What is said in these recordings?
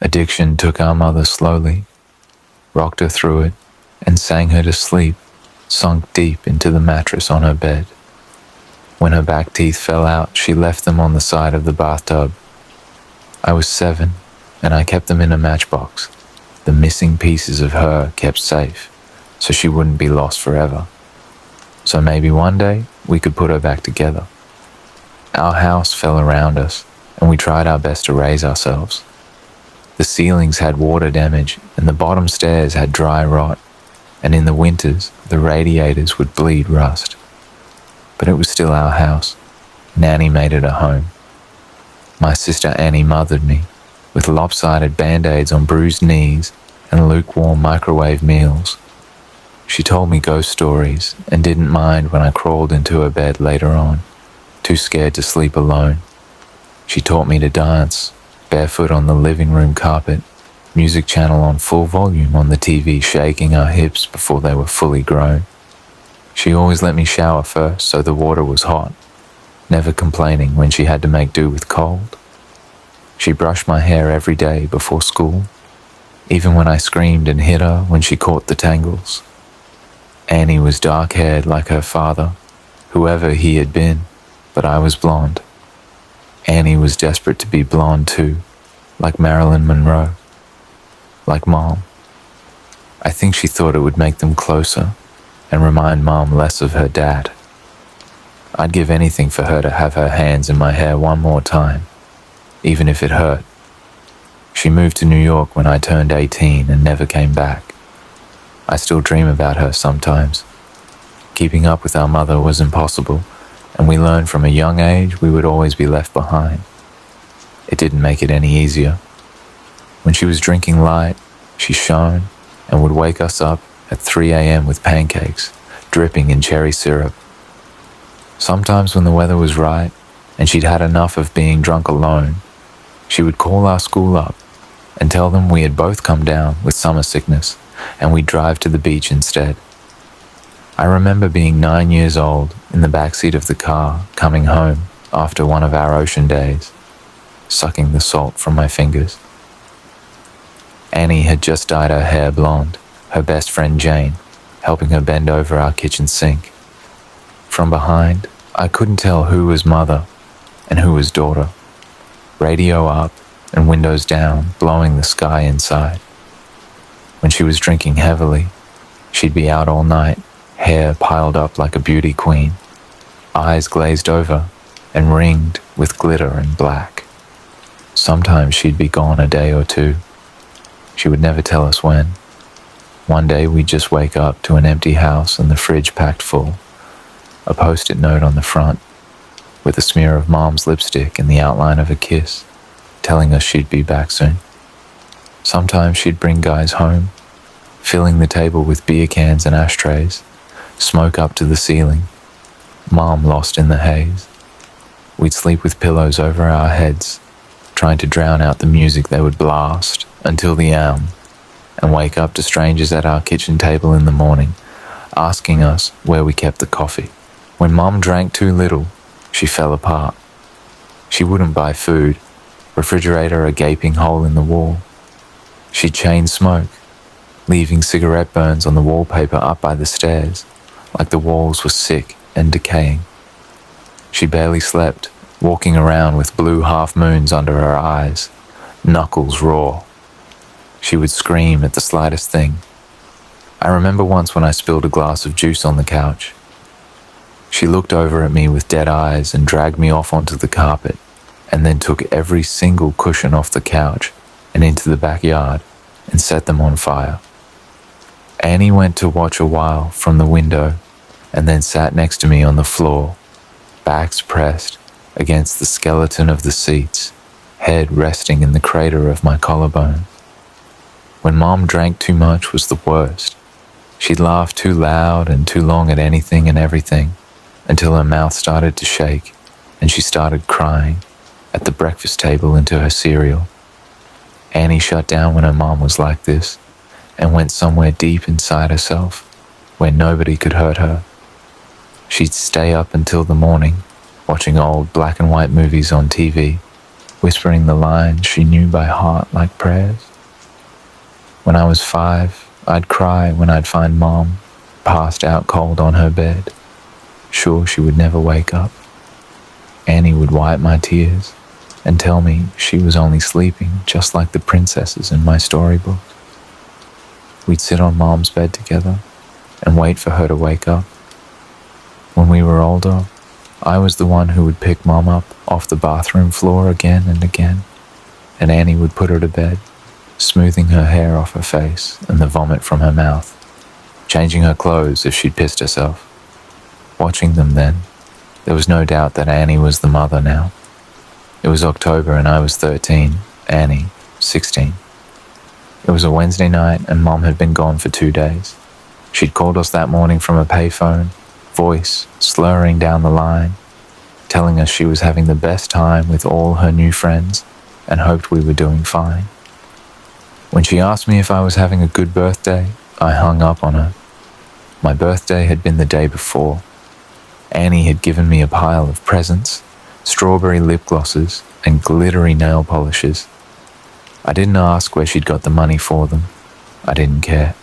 Addiction took our mother slowly, rocked her through it, and sang her to sleep, sunk deep into the mattress on her bed. When her back teeth fell out, she left them on the side of the bathtub. I was 7, and I kept them in a matchbox, the missing pieces of her kept safe, so she wouldn't be lost forever. So maybe one day we could put her back together. Our house fell around us, and we tried our best to raise ourselves. The ceilings had water damage, and the bottom stairs had dry rot, and in the winters the radiators would bleed rust. But it was still our house. Nanny made it a home. My sister Annie mothered me, with lopsided band-aids on bruised knees and lukewarm microwave meals. She told me ghost stories and didn't mind when I crawled into her bed later on, too scared to sleep alone. She taught me to dance, barefoot on the living room carpet, music channel on full volume on the TV, shaking our hips before they were fully grown. She always let me shower first so the water was hot, never complaining when she had to make do with cold. She brushed my hair every day before school, even when I screamed and hit her when she caught the tangles. Annie was dark-haired like her father, whoever he had been, but I was blonde. Annie was desperate to be blonde too, like Marilyn Monroe, like Mom. I think she thought it would make them closer and remind Mom less of her dad. I'd give anything for her to have her hands in my hair one more time, even if it hurt. She moved to New York when I turned 18 and never came back. I still dream about her sometimes. Keeping up with our mother was impossible, and we learned from a young age we would always be left behind. It didn't make it any easier. When she was drinking light, she shone and would wake us up at 3 a.m. with pancakes, dripping in cherry syrup. Sometimes when the weather was right and she'd had enough of being drunk alone, she would call our school up and tell them we had both come down with summer sickness and we'd drive to the beach instead. I remember being 9 years old in the backseat of the car coming home after one of our ocean days, sucking the salt from my fingers. Annie had just dyed her hair blonde, her best friend Jane helping her bend over our kitchen sink. From behind, I couldn't tell who was mother and who was daughter. Radio up and windows down, blowing the sky inside. When she was drinking heavily, she'd be out all night, hair piled up like a beauty queen, eyes glazed over and ringed with glitter and black. Sometimes she'd be gone a day or two. She would never tell us when. One day we'd just wake up to an empty house and the fridge packed full, a post-it note on the front with a smear of Mom's lipstick and the outline of a kiss, telling us she'd be back soon. Sometimes she'd bring guys home, filling the table with beer cans and ashtrays, smoke up to the ceiling, Mom lost in the haze. We'd sleep with pillows over our heads, trying to drown out the music they would blast until the and wake up to strangers at our kitchen table in the morning, asking us where we kept the coffee. When Mom drank too little, she fell apart. She wouldn't buy food, refrigerator a gaping hole in the wall. She'd chain smoke, leaving cigarette burns on the wallpaper up by the stairs, like the walls were sick and decaying. She barely slept, walking around with blue half-moons under her eyes, knuckles raw. She would scream at the slightest thing. I remember once when I spilled a glass of juice on the couch. She looked over at me with dead eyes and dragged me off onto the carpet, and then took every single cushion off the couch and into the backyard and set them on fire. Annie went to watch a while from the window and then sat next to me on the floor, backs pressed against the skeleton of the seats, head resting in the crater of my collarbone. When Mom drank too much was the worst. She'd laugh too loud and too long at anything and everything until her mouth started to shake and she started crying at the breakfast table into her cereal. Annie shut down when her mom was like this and went somewhere deep inside herself where nobody could hurt her. She'd stay up until the morning watching old black and white movies on TV, whispering the lines she knew by heart like prayers. When I was 5, I'd cry when I'd find Mom passed out cold on her bed, sure she would never wake up. Annie would wipe my tears and tell me she was only sleeping just like the princesses in my storybook. We'd sit on Mom's bed together and wait for her to wake up. When we were older, I was the one who would pick Mom up off the bathroom floor again and again, and Annie would put her to bed, smoothing her hair off her face and the vomit from her mouth, changing her clothes if she'd pissed herself. Watching them then, there was no doubt that Annie was the mother now. It was October and I was 13, Annie, 16. It was a Wednesday night and Mom had been gone for 2 days. She'd called us that morning from a payphone, voice slurring down the line, telling us she was having the best time with all her new friends and hoped we were doing fine. When she asked me if I was having a good birthday, I hung up on her. My birthday had been the day before. Annie had given me a pile of presents, strawberry lip glosses, and glittery nail polishes. I didn't ask where she'd got the money for them. I didn't care.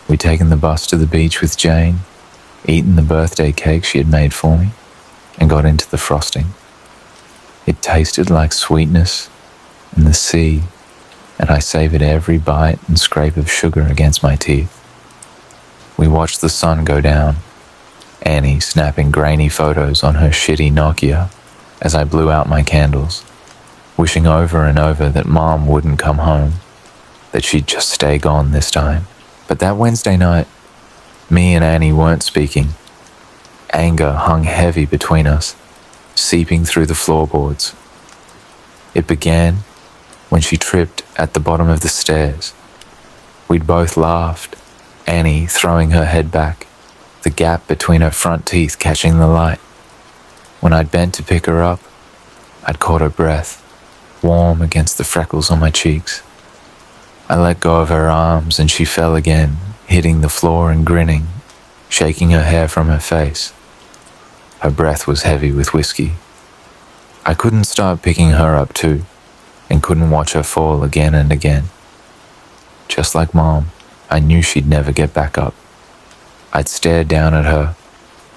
We'd taken the bus to the beach with Jane, eaten the birthday cake she had made for me, and got into the frosting. It tasted like sweetness and the sea, and I savored every bite and scrape of sugar against my teeth. We watched the sun go down, Annie snapping grainy photos on her shitty Nokia as I blew out my candles, wishing over and over that Mom wouldn't come home, that she'd just stay gone this time. But that Wednesday night, me and Annie weren't speaking. Anger hung heavy between us, seeping through the floorboards. It began when she tripped at the bottom of the stairs. We'd both laughed, Annie throwing her head back, the gap between her front teeth catching the light. When I'd bent to pick her up, I'd caught her breath, warm against the freckles on my cheeks. I let go of her arms and she fell again, hitting the floor and grinning, shaking her hair from her face. Her breath was heavy with whiskey. I couldn't stop picking her up too, and couldn't watch her fall again and again. Just like Mom, I knew she'd never get back up. I'd stared down at her,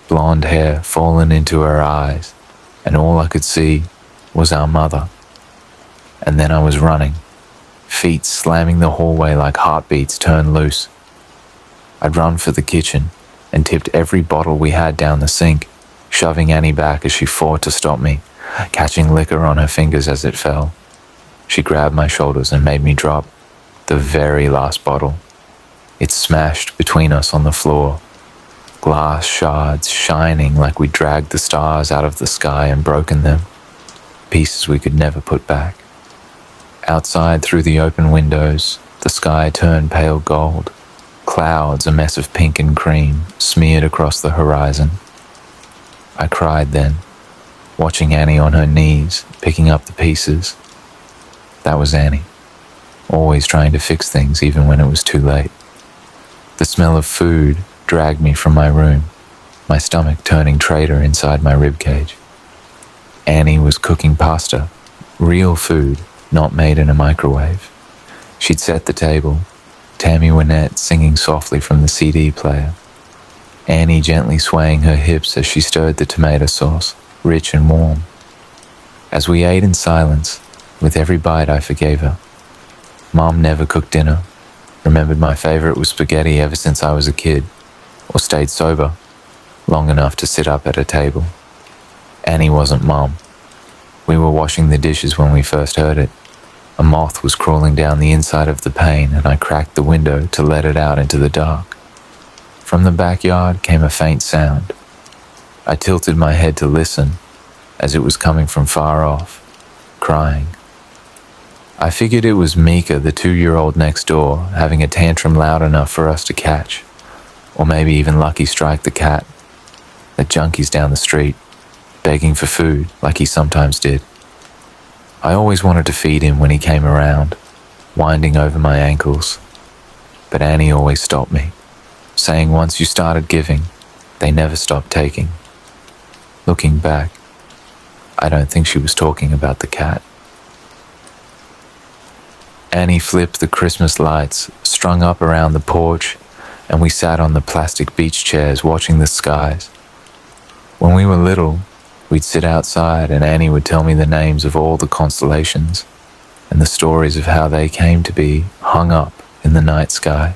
blonde hair fallen into her eyes, and all I could see was our mother. And then I was running, feet slamming the hallway like heartbeats turned loose. I'd run for the kitchen and tipped every bottle we had down the sink, shoving Annie back as she fought to stop me, catching liquor on her fingers as it fell. She grabbed my shoulders and made me drop the very last bottle. It smashed between us on the floor, glass shards shining like we dragged the stars out of the sky and broken them, pieces we could never put back. Outside through the open windows, the sky turned pale gold, clouds a mess of pink and cream smeared across the horizon. I cried then, watching Annie on her knees, picking up the pieces. That was Annie, always trying to fix things even when it was too late. The smell of food dragged me from my room, my stomach turning traitor inside my ribcage. Annie was cooking pasta, real food, not made in a microwave. She'd set the table, Tammy Wynette singing softly from the CD player, Annie gently swaying her hips as she stirred the tomato sauce, rich and warm. As we ate in silence, with every bite I forgave her. Mom never cooked dinner, remembered my favorite was spaghetti ever since I was a kid, or stayed sober long enough to sit up at a table. Annie wasn't Mom. We were washing the dishes when we first heard it. A moth was crawling down the inside of the pane and I cracked the window to let it out into the dark. From the backyard came a faint sound. I tilted my head to listen as it was coming from far off, crying. I figured it was Mika, the 2-year-old next door, having a tantrum loud enough for us to catch, or maybe even Lucky Strike the cat, the junkies down the street, begging for food like he sometimes did. I always wanted to feed him when he came around, winding over my ankles, but Annie always stopped me, saying once you started giving, they never stopped taking. Looking back, I don't think she was talking about the cat. Annie flipped the Christmas lights strung up around the porch, and we sat on the plastic beach chairs watching the skies. When we were little, we'd sit outside and Annie would tell me the names of all the constellations and the stories of how they came to be hung up in the night sky.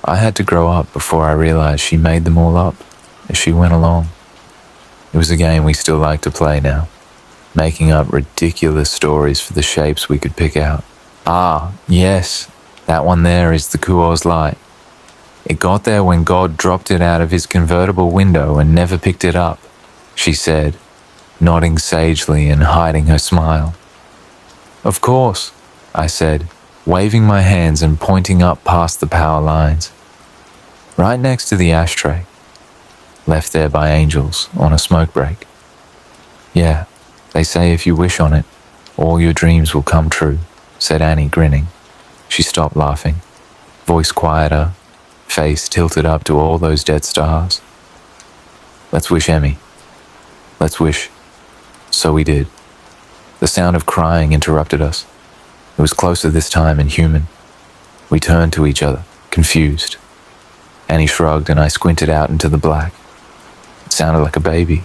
I had to grow up before I realized she made them all up as she went along. It was a game we still like to play now, making up ridiculous stories for the shapes we could pick out. Ah, yes, that one there is the Kuo's light. It got there when God dropped it out of his convertible window and never picked it up, she said, nodding sagely and hiding her smile. Of course, I said, waving my hands and pointing up past the power lines. Right next to the ashtray, left there by angels on a smoke break. Yeah, they say if you wish on it, all your dreams will come true, said Annie, grinning. She stopped laughing, voice quieter, face tilted up to all those dead stars. Let's wish, Emmy. Let's wish. So we did. The sound of crying interrupted us. It was closer this time and human. We turned to each other, confused. Annie shrugged and I squinted out into the black. It sounded like a baby,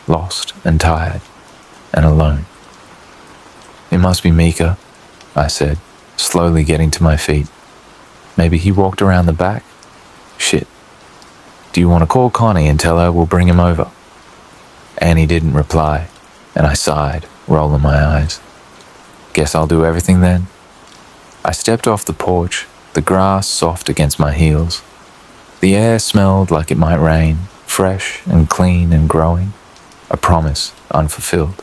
lost and tired and alone. It must be Mika, I said, slowly getting to my feet. Maybe he walked around the back? Shit. Do you want to call Connie and tell her we'll bring him over? Annie didn't reply, and I sighed, rolling my eyes. Guess I'll do everything then. I stepped off the porch, the grass soft against my heels. The air smelled like it might rain, fresh and clean and growing, a promise unfulfilled.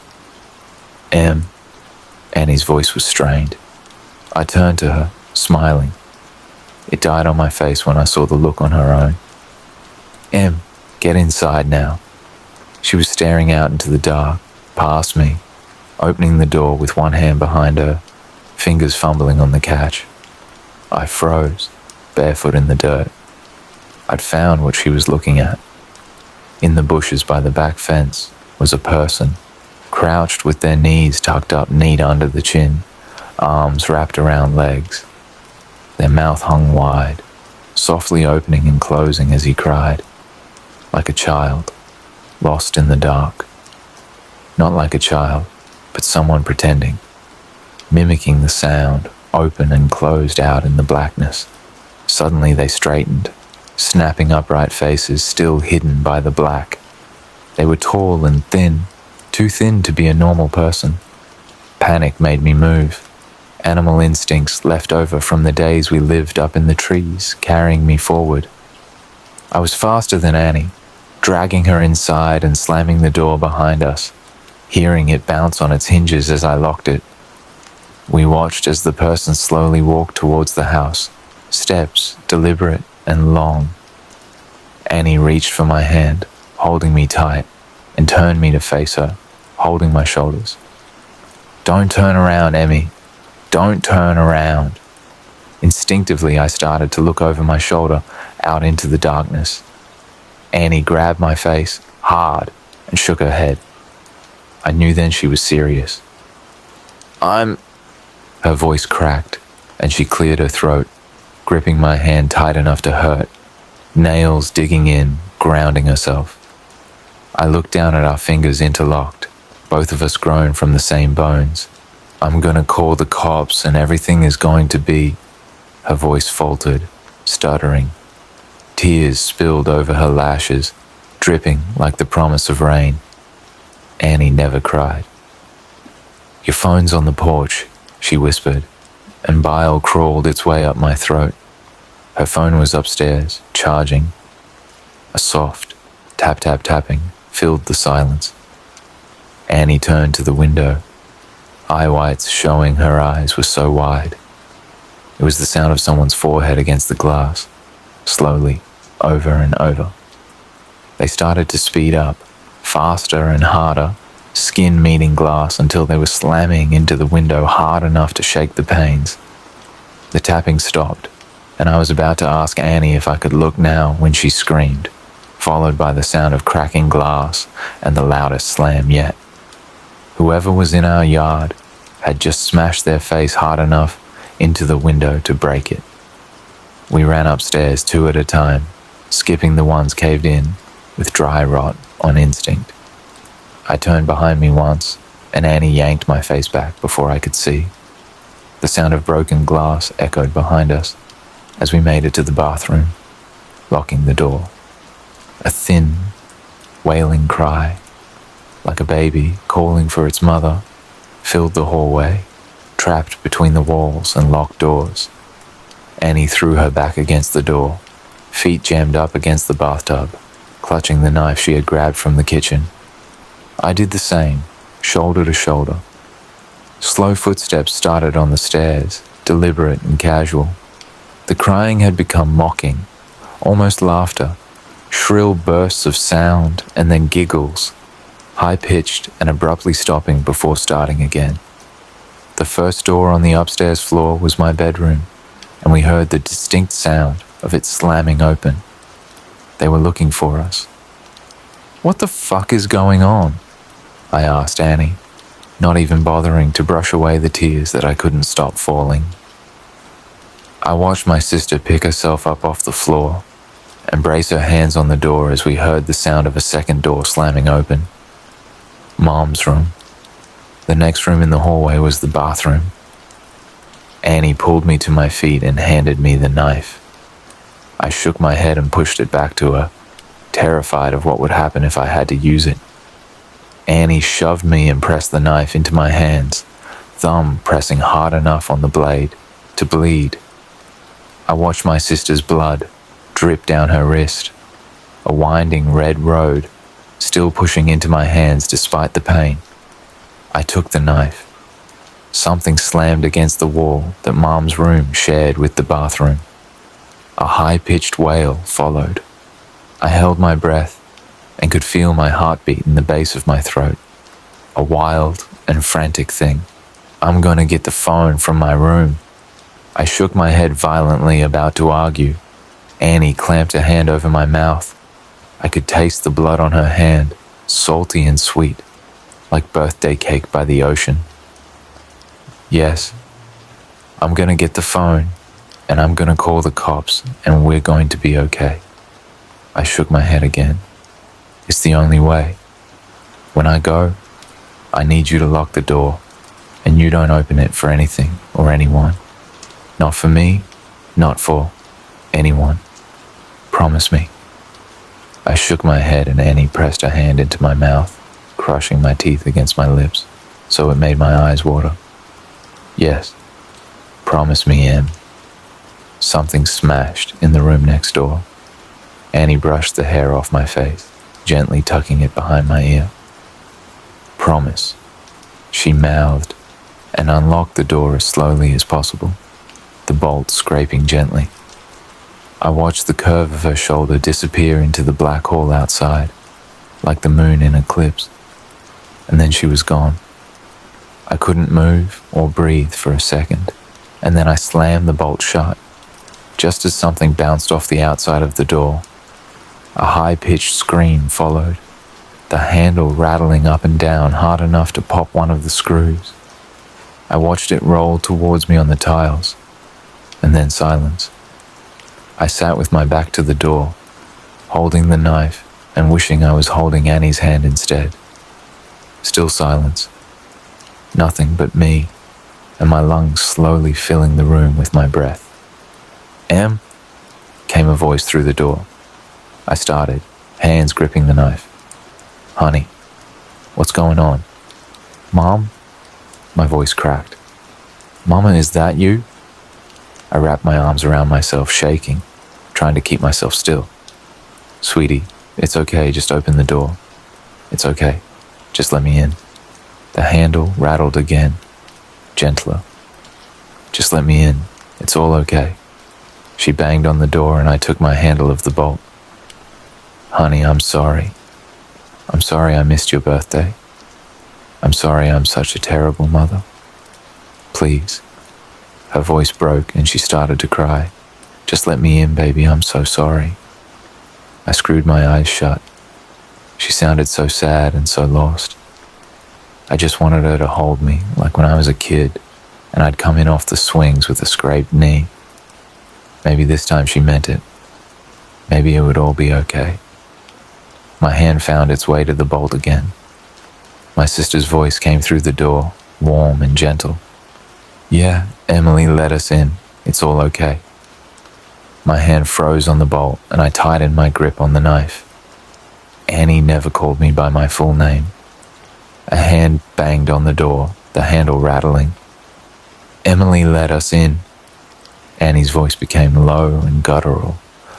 Annie's voice was strained. I turned to her, smiling. It died on my face when I saw the look on her own. Get inside now. She was staring out into the dark, past me, opening the door with one hand behind her, fingers fumbling on the catch. I froze, barefoot in the dirt. I'd found what she was looking at. In the bushes by the back fence was a person, crouched with their knees tucked up neat under the chin, arms wrapped around legs. Their mouth hung wide, softly opening and closing as he cried, like a child, lost in the dark. Not like a child, but someone pretending, mimicking the sound, open and closed out in the blackness. Suddenly they straightened, snapping upright faces still hidden by the black. They were tall and thin, too thin to be a normal person. Panic made me move. Animal instincts left over from the days we lived up in the trees, carrying me forward. I was faster than Annie, dragging her inside and slamming the door behind us, hearing it bounce on its hinges as I locked it. We watched as the person slowly walked towards the house, steps deliberate and long. Annie reached for my hand, holding me tight, and turned me to face her, holding my shoulders. Don't turn around, Emmy. Don't turn around. Instinctively, I started to look over my shoulder, out into the darkness. Annie grabbed my face, hard, and shook her head. I knew then she was serious. Her voice cracked, and she cleared her throat, gripping my hand tight enough to hurt, nails digging in, grounding herself. I looked down at our fingers interlocked, both of us grown from the same bones. I'm gonna call the cops and everything is going to be... Her voice faltered, stuttering. Tears spilled over her lashes, dripping like the promise of rain. Annie never cried. Your phone's on the porch, she whispered, and bile crawled its way up my throat. Her phone was upstairs, charging. A soft tap-tap-tapping filled the silence. Annie turned to the window. Eye whites showing her eyes were so wide. It was the sound of someone's forehead against the glass, slowly, over and over. They started to speed up, faster and harder, skin meeting glass until they were slamming into the window hard enough to shake the panes. The tapping stopped, and I was about to ask Annie if I could look now when she screamed. followed by the sound of cracking glass and the loudest slam yet. Whoever was in our yard had just smashed their face hard enough into the window to break it. We ran upstairs 2 at a time, skipping the ones caved in with dry rot on instinct. I turned behind me once, and Annie yanked my face back before I could see. The sound of broken glass echoed behind us as we made it to the bathroom, locking the door. A thin, wailing cry, like a baby calling for its mother, filled the hallway, trapped between the walls and locked doors. Annie threw her back against the door, feet jammed up against the bathtub, clutching the knife she had grabbed from the kitchen. I did the same, shoulder to shoulder. Slow footsteps started on the stairs, deliberate and casual. The crying had become mocking, almost laughter, shrill bursts of sound and then giggles, high-pitched and abruptly stopping before starting again. The first door on the upstairs floor was my bedroom, and we heard the distinct sound of it slamming open. They were looking for us. "What the fuck is going on?" I asked Annie, not even bothering to brush away the tears that I couldn't stop falling. I watched my sister pick herself up off the floor and brace her hands on the door as we heard the sound of a second door slamming open. Mom's room. The next room in the hallway was the bathroom. Annie pulled me to my feet and handed me the knife. I shook my head and pushed it back to her, terrified of what would happen if I had to use it. Annie shoved me and pressed the knife into my hands, thumb pressing hard enough on the blade to bleed. I watched my sister's blood drip down her wrist, a winding red road, still pushing into my hands despite the pain. I took the knife. Something slammed against the wall that Mom's room shared with the bathroom. A high-pitched wail followed. I held my breath and could feel my heartbeat in the base of my throat. A wild and frantic thing. "I'm gonna get the phone from my room." I shook my head violently, about to argue. Annie clamped a hand over my mouth. I could taste the blood on her hand, salty and sweet, like birthday cake by the ocean. "Yes, I'm gonna get the phone, and I'm gonna call the cops, and we're going to be okay." I shook my head again. "It's the only way. When I go, I need you to lock the door, and you don't open it for anything or anyone. Not for me, not for anyone. Promise me." I shook my head and Annie pressed her hand into my mouth, crushing my teeth against my lips, so it made my eyes water. "Yes, promise me, Em." Something smashed in the room next door. Annie brushed the hair off my face, gently tucking it behind my ear. "Promise," she mouthed, and unlocked the door as slowly as possible, the bolt scraping gently. I watched the curve of her shoulder disappear into the black hall outside, like the moon in eclipse, and then she was gone. I couldn't move or breathe for a second, and then I slammed the bolt shut, just as something bounced off the outside of the door. A high-pitched scream followed, the handle rattling up and down hard enough to pop one of the screws. I watched it roll towards me on the tiles, and then silence. I sat with my back to the door, holding the knife and wishing I was holding Annie's hand instead. Still silence. Nothing but me, and my lungs slowly filling the room with my breath. "Em?" came a voice through the door. I started, hands gripping the knife. "Honey, what's going on?" "Mom?" My voice cracked. "Mama, is that you?" I wrapped my arms around myself, shaking, trying to keep myself still. "Sweetie, it's okay, just open the door. It's okay, just let me in." The handle rattled again, gentler. "Just let me in, it's all okay." She banged on the door and I took my handle of the bolt. "Honey, I'm sorry. I'm sorry I missed your birthday. I'm sorry I'm such a terrible mother. Please." Her voice broke and she started to cry. "Just let me in, baby, I'm so sorry." I screwed my eyes shut. She sounded so sad and so lost. I just wanted her to hold me, like when I was a kid, and I'd come in off the swings with a scraped knee. Maybe this time she meant it. Maybe it would all be okay. My hand found its way to the bolt again. My sister's voice came through the door, warm and gentle. "Yeah, Emily, let us in. It's all okay." My hand froze on the bolt and I tightened my grip on the knife. Annie never called me by my full name. A hand banged on the door, the handle rattling. "Emily, let us in." Annie's voice became low and guttural,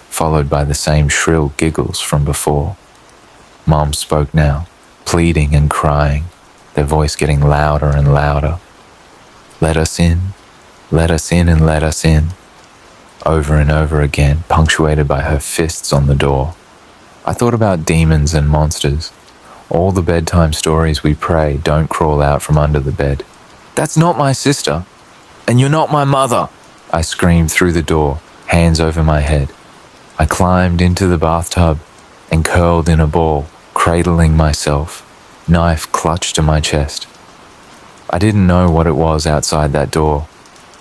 followed by the same shrill giggles from before. Mom spoke now, pleading and crying, their voice getting louder and louder. "Let us in, let us in and let us in." Over and over again, punctuated by her fists on the door. I thought about demons and monsters. All the bedtime stories we pray don't crawl out from under the bed. "That's not my sister, and you're not my mother," I screamed through the door, hands over my head. I climbed into the bathtub and curled in a ball, cradling myself, knife clutched to my chest. I didn't know what it was outside that door,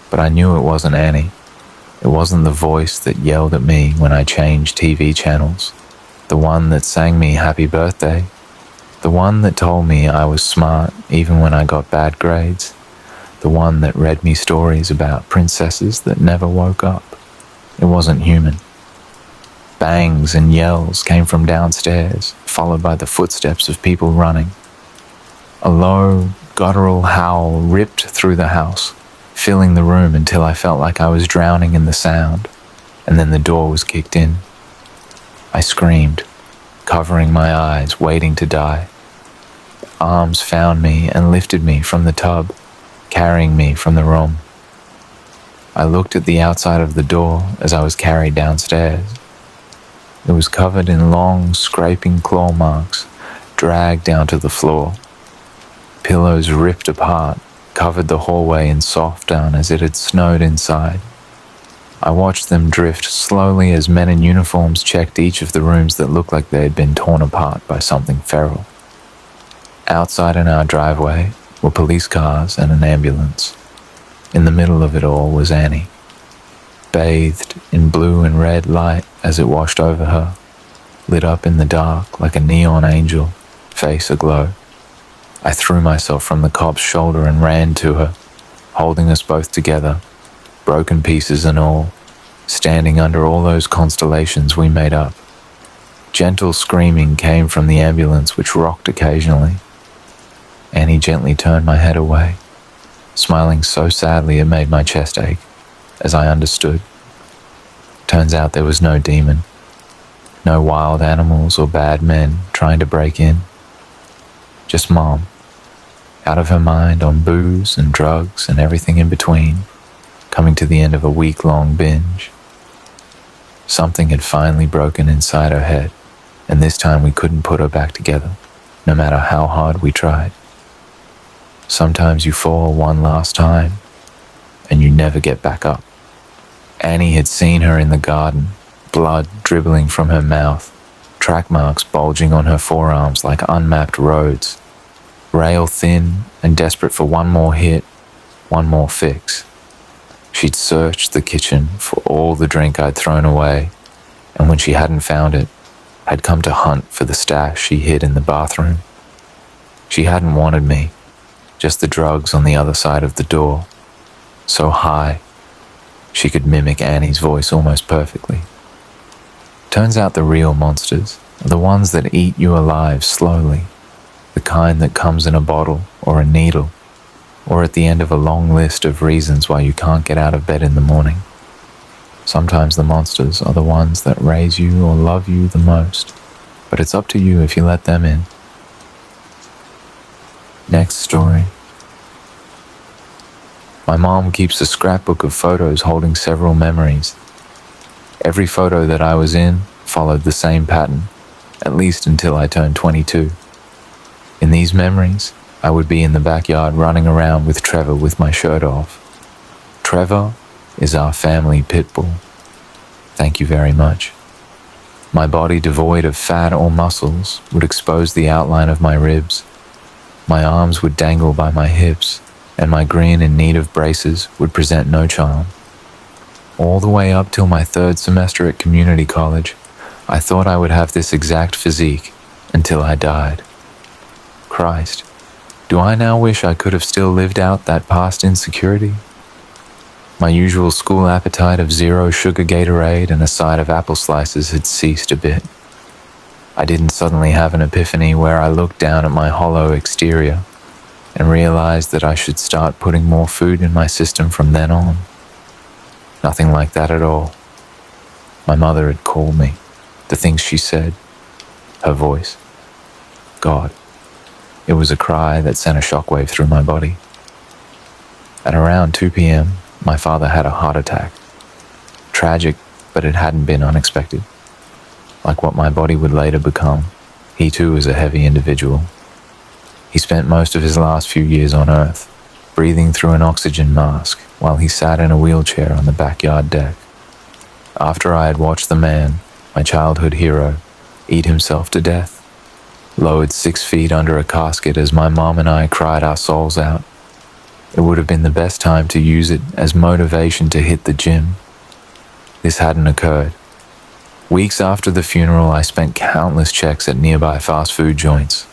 but I knew it wasn't Annie. It wasn't the voice that yelled at me when I changed TV channels, the one that sang me happy birthday, the one that told me I was smart even when I got bad grades, the one that read me stories about princesses that never woke up. It wasn't human. Bangs and yells came from downstairs, followed by the footsteps of people running. A low, guttural howl ripped through the house, filling the room until I felt like I was drowning in the sound, and then the door was kicked in. I screamed, covering my eyes, waiting to die. Arms found me and lifted me from the tub, carrying me from the room. I looked at the outside of the door as I was carried downstairs. It was covered in long, scraping claw marks, dragged down to the floor. Pillows ripped apart, covered the hallway in soft down as it had snowed inside. I watched them drift slowly as men in uniforms checked each of the rooms that looked like they had been torn apart by something feral. Outside in our driveway were police cars and an ambulance. In the middle of it all was Annie, bathed in blue and red light as it washed over her, lit up in the dark like a neon angel, face aglow. I threw myself from the cop's shoulder and ran to her, holding us both together, broken pieces and all, standing under all those constellations we made up. Gentle screaming came from the ambulance, which rocked occasionally. Annie gently turned my head away, smiling so sadly it made my chest ache, as I understood. Turns out there was no demon, no wild animals or bad men trying to break in. Just Mom, out of her mind on booze and drugs and everything in between, coming to the end of a week-long binge. Something had finally broken inside her head, and this time we couldn't put her back together, no matter how hard we tried. Sometimes you fall one last time, and you never get back up. Annie had seen her in the garden, blood dribbling from her mouth, track marks bulging on her forearms like unmapped roads, rail thin and desperate for one more hit, one more fix. She'd searched the kitchen for all the drink I'd thrown away, and when she hadn't found it, had come to hunt for the stash she hid in the bathroom. She hadn't wanted me, just the drugs on the other side of the door, so high, she could mimic Annie's voice almost perfectly. Turns out the real monsters are the ones that eat you alive slowly, the kind that comes in a bottle or a needle, or at the end of a long list of reasons why you can't get out of bed in the morning. Sometimes the monsters are the ones that raise you or love you the most, but it's up to you if you let them in. Next story. My mom keeps a scrapbook of photos holding several memories. Every photo that I was in followed the same pattern, at least until I turned 22. In these memories, I would be in the backyard running around with Trevor with my shirt off. Trevor is our family pit bull. Thank you very much. My body devoid of fat or muscles would expose the outline of my ribs. My arms would dangle by my hips, and my grin in need of braces would present no charm. All the way up till my third semester at community college, I thought I would have this exact physique until I died. Christ, do I now wish I could have still lived out that past insecurity? My usual school appetite of zero sugar Gatorade and a side of apple slices had ceased a bit. I didn't suddenly have an epiphany where I looked down at my hollow exterior and realized that I should start putting more food in my system from then on. Nothing like that at all. My mother had called me. The things she said. Her voice. God. It was a cry that sent a shockwave through my body. At around 2 p.m., my father had a heart attack. Tragic, but it hadn't been unexpected. Like what my body would later become, he too was a heavy individual. He spent most of his last few years on Earth, breathing through an oxygen mask while he sat in a wheelchair on the backyard deck. After I had watched the man, my childhood hero, eat himself to death, lowered 6 feet under a casket as my mom and I cried our souls out, it would have been the best time to use it as motivation to hit the gym. This hadn't occurred. Weeks after the funeral, I spent countless checks at nearby fast food joints.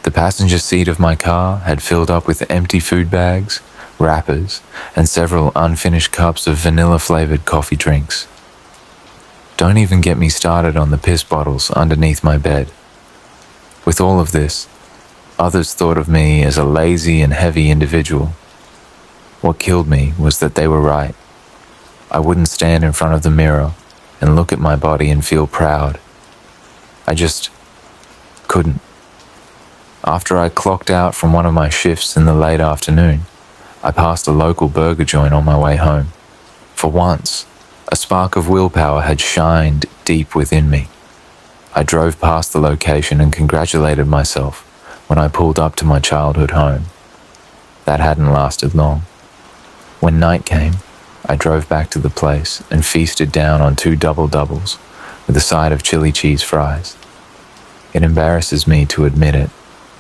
The passenger seat of my car had filled up with empty food bags, wrappers, and several unfinished cups of vanilla-flavored coffee drinks. Don't even get me started on the piss bottles underneath my bed. With all of this, others thought of me as a lazy and heavy individual. What killed me was that they were right. I wouldn't stand in front of the mirror and look at my body and feel proud. I just couldn't. After I clocked out from one of my shifts in the late afternoon, I passed a local burger joint on my way home. For once, a spark of willpower had shined deep within me. I drove past the location and congratulated myself when I pulled up to my childhood home. That hadn't lasted long. When night came, I drove back to the place and feasted down on 2 double-doubles with a side of chili cheese fries. It embarrasses me to admit it,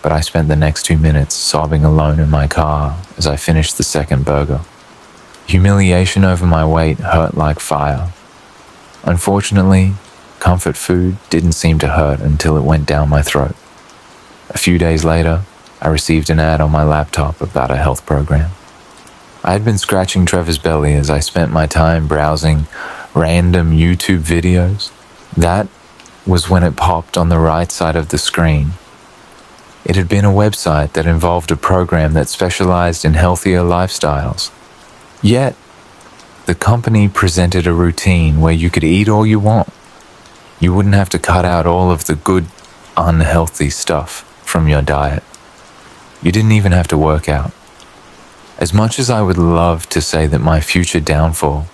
but I spent the next 2 minutes sobbing alone in my car as I finished the second burger. Humiliation over my weight hurt like fire. Unfortunately, comfort food didn't seem to hurt until it went down my throat. A few days later, I received an ad on my laptop about a health program. I had been scratching Trevor's belly as I spent my time browsing random YouTube videos. That was when it popped on the right side of the screen. It had been a website that involved a program that specialized in healthier lifestyles. Yet, the company presented a routine where you could eat all you want. You wouldn't have to cut out all of the good, unhealthy stuff from your diet. You didn't even have to work out. As much as I would love to say that my future downfall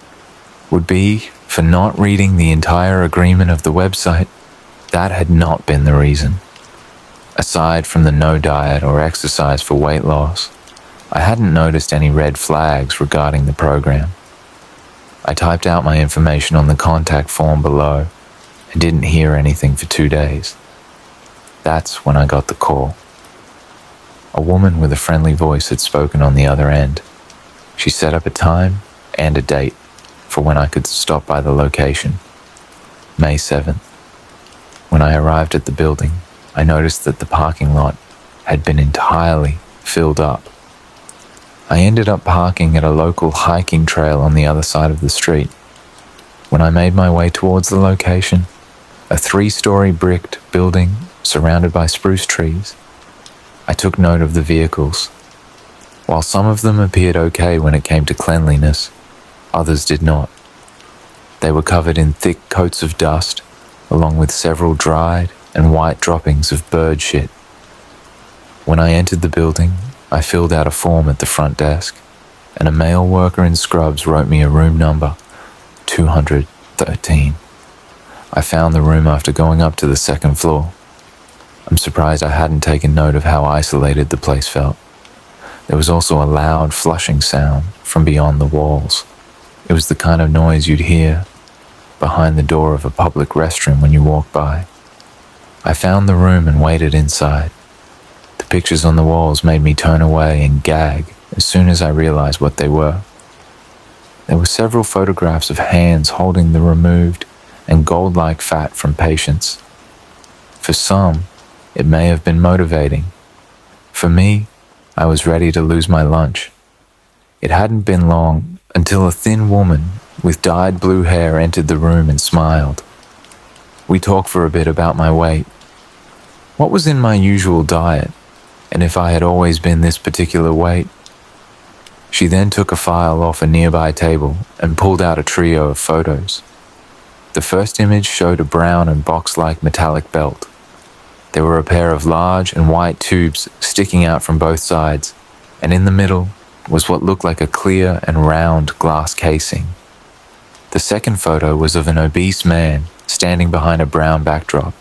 would be for not reading the entire agreement of the website, that had not been the reason. Aside from the no diet or exercise for weight loss, I hadn't noticed any red flags regarding the program. I typed out my information on the contact form below and didn't hear anything for 2 days. That's when I got the call. A woman with a friendly voice had spoken on the other end. She set up a time and a date for when I could stop by the location. May 7th. When I arrived at the building, I noticed that the parking lot had been entirely filled up. I ended up parking at a local hiking trail on the other side of the street. When I made my way towards the location, a 3-story bricked building surrounded by spruce trees, I took note of the vehicles. While some of them appeared okay when it came to cleanliness, others did not. They were covered in thick coats of dust, along with several dried and white droppings of bird shit. When I entered the building, I filled out a form at the front desk, and a male worker in scrubs wrote me a room number, 213. I found the room after going up to the second floor. I'm surprised I hadn't taken note of how isolated the place felt. There was also a loud flushing sound from beyond the walls. It was the kind of noise you'd hear behind the door of a public restroom when you walk by. I found the room and waited inside. The pictures on the walls made me turn away and gag as soon as I realized what they were. There were several photographs of hands holding the removed and gold-like fat from patients. For some, it may have been motivating. For me, I was ready to lose my lunch. It hadn't been long until a thin woman with dyed blue hair entered the room and smiled. We talked for a bit about my weight, what was in my usual diet, and if I had always been this particular weight. She then took a file off a nearby table and pulled out a trio of photos. The first image showed a brown and box-like metallic belt. There were a pair of large and white tubes sticking out from both sides, and in the middle was what looked like a clear and round glass casing. The second photo was of an obese man standing behind a brown backdrop,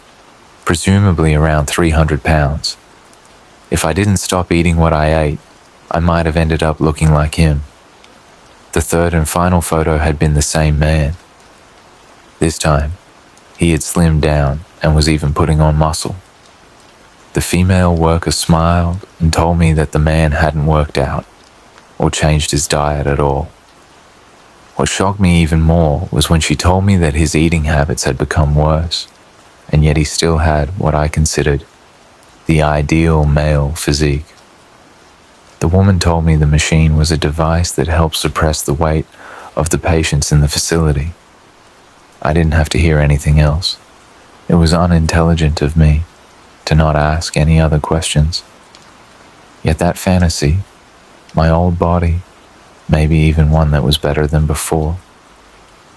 presumably around 300 pounds. If I didn't stop eating what I ate, I might have ended up looking like him. The third and final photo had been the same man. This time, he had slimmed down and was even putting on muscle. The female worker smiled and told me that the man hadn't worked out or changed his diet at all. What shocked me even more was when she told me that his eating habits had become worse, and yet he still had what I considered the ideal male physique. The woman told me the machine was a device that helped suppress the weight of the patients in the facility. I didn't have to hear anything else. It was unintelligent of me to not ask any other questions. Yet that fantasy, my old body, maybe even one that was better than before,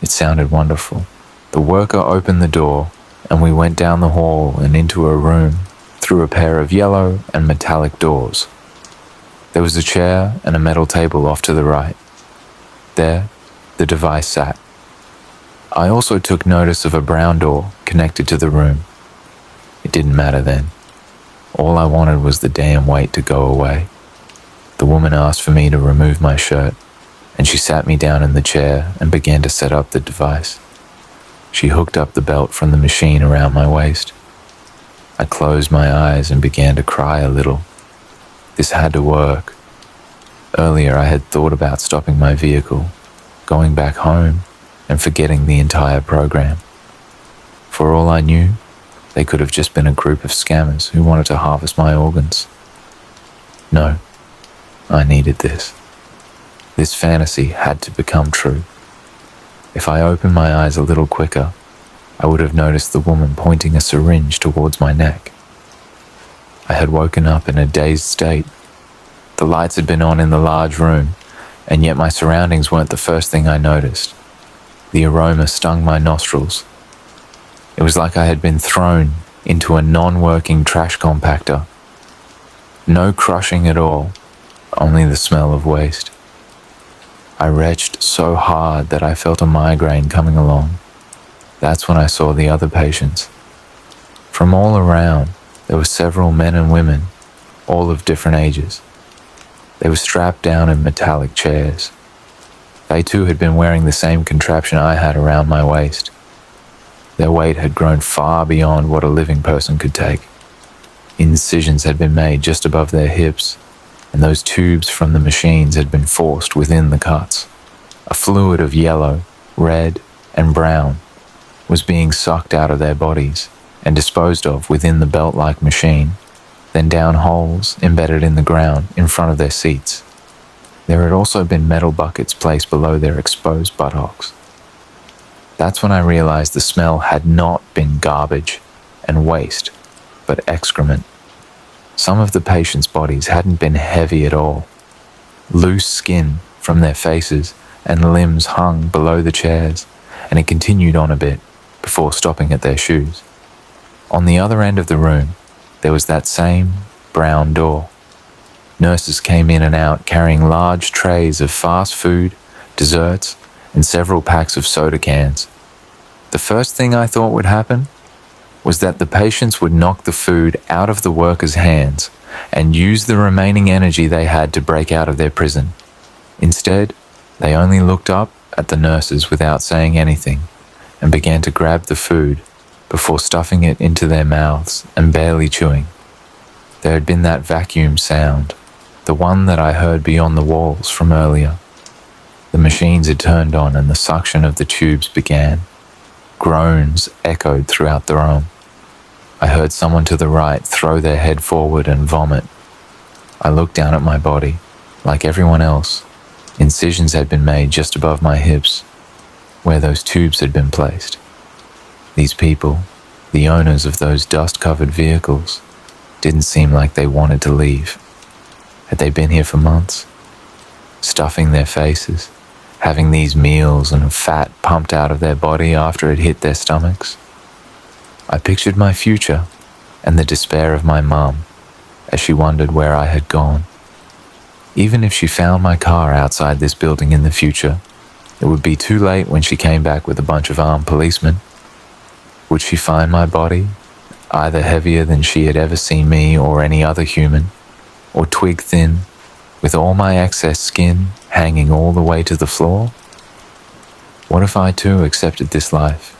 it sounded wonderful. The worker opened the door and we went down the hall and into a room through a pair of yellow and metallic doors. There was a chair and a metal table off to the right. There, the device sat. I also took notice of a brown door connected to the room. It didn't matter then. All I wanted was the damn weight to go away. The woman asked for me to remove my shirt, and she sat me down in the chair and began to set up the device. She hooked up the belt from the machine around my waist. I closed my eyes and began to cry a little. This had to work. Earlier I had thought about stopping my vehicle, going back home, and forgetting the entire program. For all I knew, they could have just been a group of scammers who wanted to harvest my organs. No, I needed this. This fantasy had to become true. If I opened my eyes a little quicker, I would have noticed the woman pointing a syringe towards my neck. I had woken up in a dazed state. The lights had been on in the large room, and yet my surroundings weren't the first thing I noticed. The aroma stung my nostrils. It was like I had been thrown into a non-working trash compactor. No crushing at all, only the smell of waste. I retched so hard that I felt a migraine coming along. That's when I saw the other patients. From all around, there were several men and women, all of different ages. They were strapped down in metallic chairs. They too had been wearing the same contraption I had around my waist. Their weight had grown far beyond what a living person could take. Incisions had been made just above their hips, and those tubes from the machines had been forced within the cuts. A fluid of yellow, red, and brown was being sucked out of their bodies and disposed of within the belt-like machine, then down holes embedded in the ground in front of their seats. There had also been metal buckets placed below their exposed buttocks. That's when I realized the smell had not been garbage and waste, but excrement. Some of the patients' bodies hadn't been heavy at all. Loose skin from their faces and limbs hung below the chairs, and it continued on a bit before stopping at their shoes. On the other end of the room, there was that same brown door. Nurses came in and out carrying large trays of fast food, desserts, and several packs of soda cans. The first thing I thought would happen was that the patients would knock the food out of the workers' hands and use the remaining energy they had to break out of their prison. Instead, they only looked up at the nurses without saying anything, and began to grab the food before stuffing it into their mouths and barely chewing. There had been that vacuum sound, the one that I heard beyond the walls from earlier. The machines had turned on and the suction of the tubes began. Groans echoed throughout the room. I heard someone to the right throw their head forward and vomit. I looked down at my body. Like everyone else, incisions had been made just above my hips, where those tubes had been placed. These people, the owners of those dust-covered vehicles, didn't seem like they wanted to leave. Had they been here for months? Stuffing their faces, having these meals and fat pumped out of their body after it hit their stomachs? I pictured my future and the despair of my mum as she wondered where I had gone. Even if she found my car outside this building in the future, it would be too late when she came back with a bunch of armed policemen. Would she find my body, either heavier than she had ever seen me or any other human, or twig thin, with all my excess skin hanging all the way to the floor? What if I too accepted this life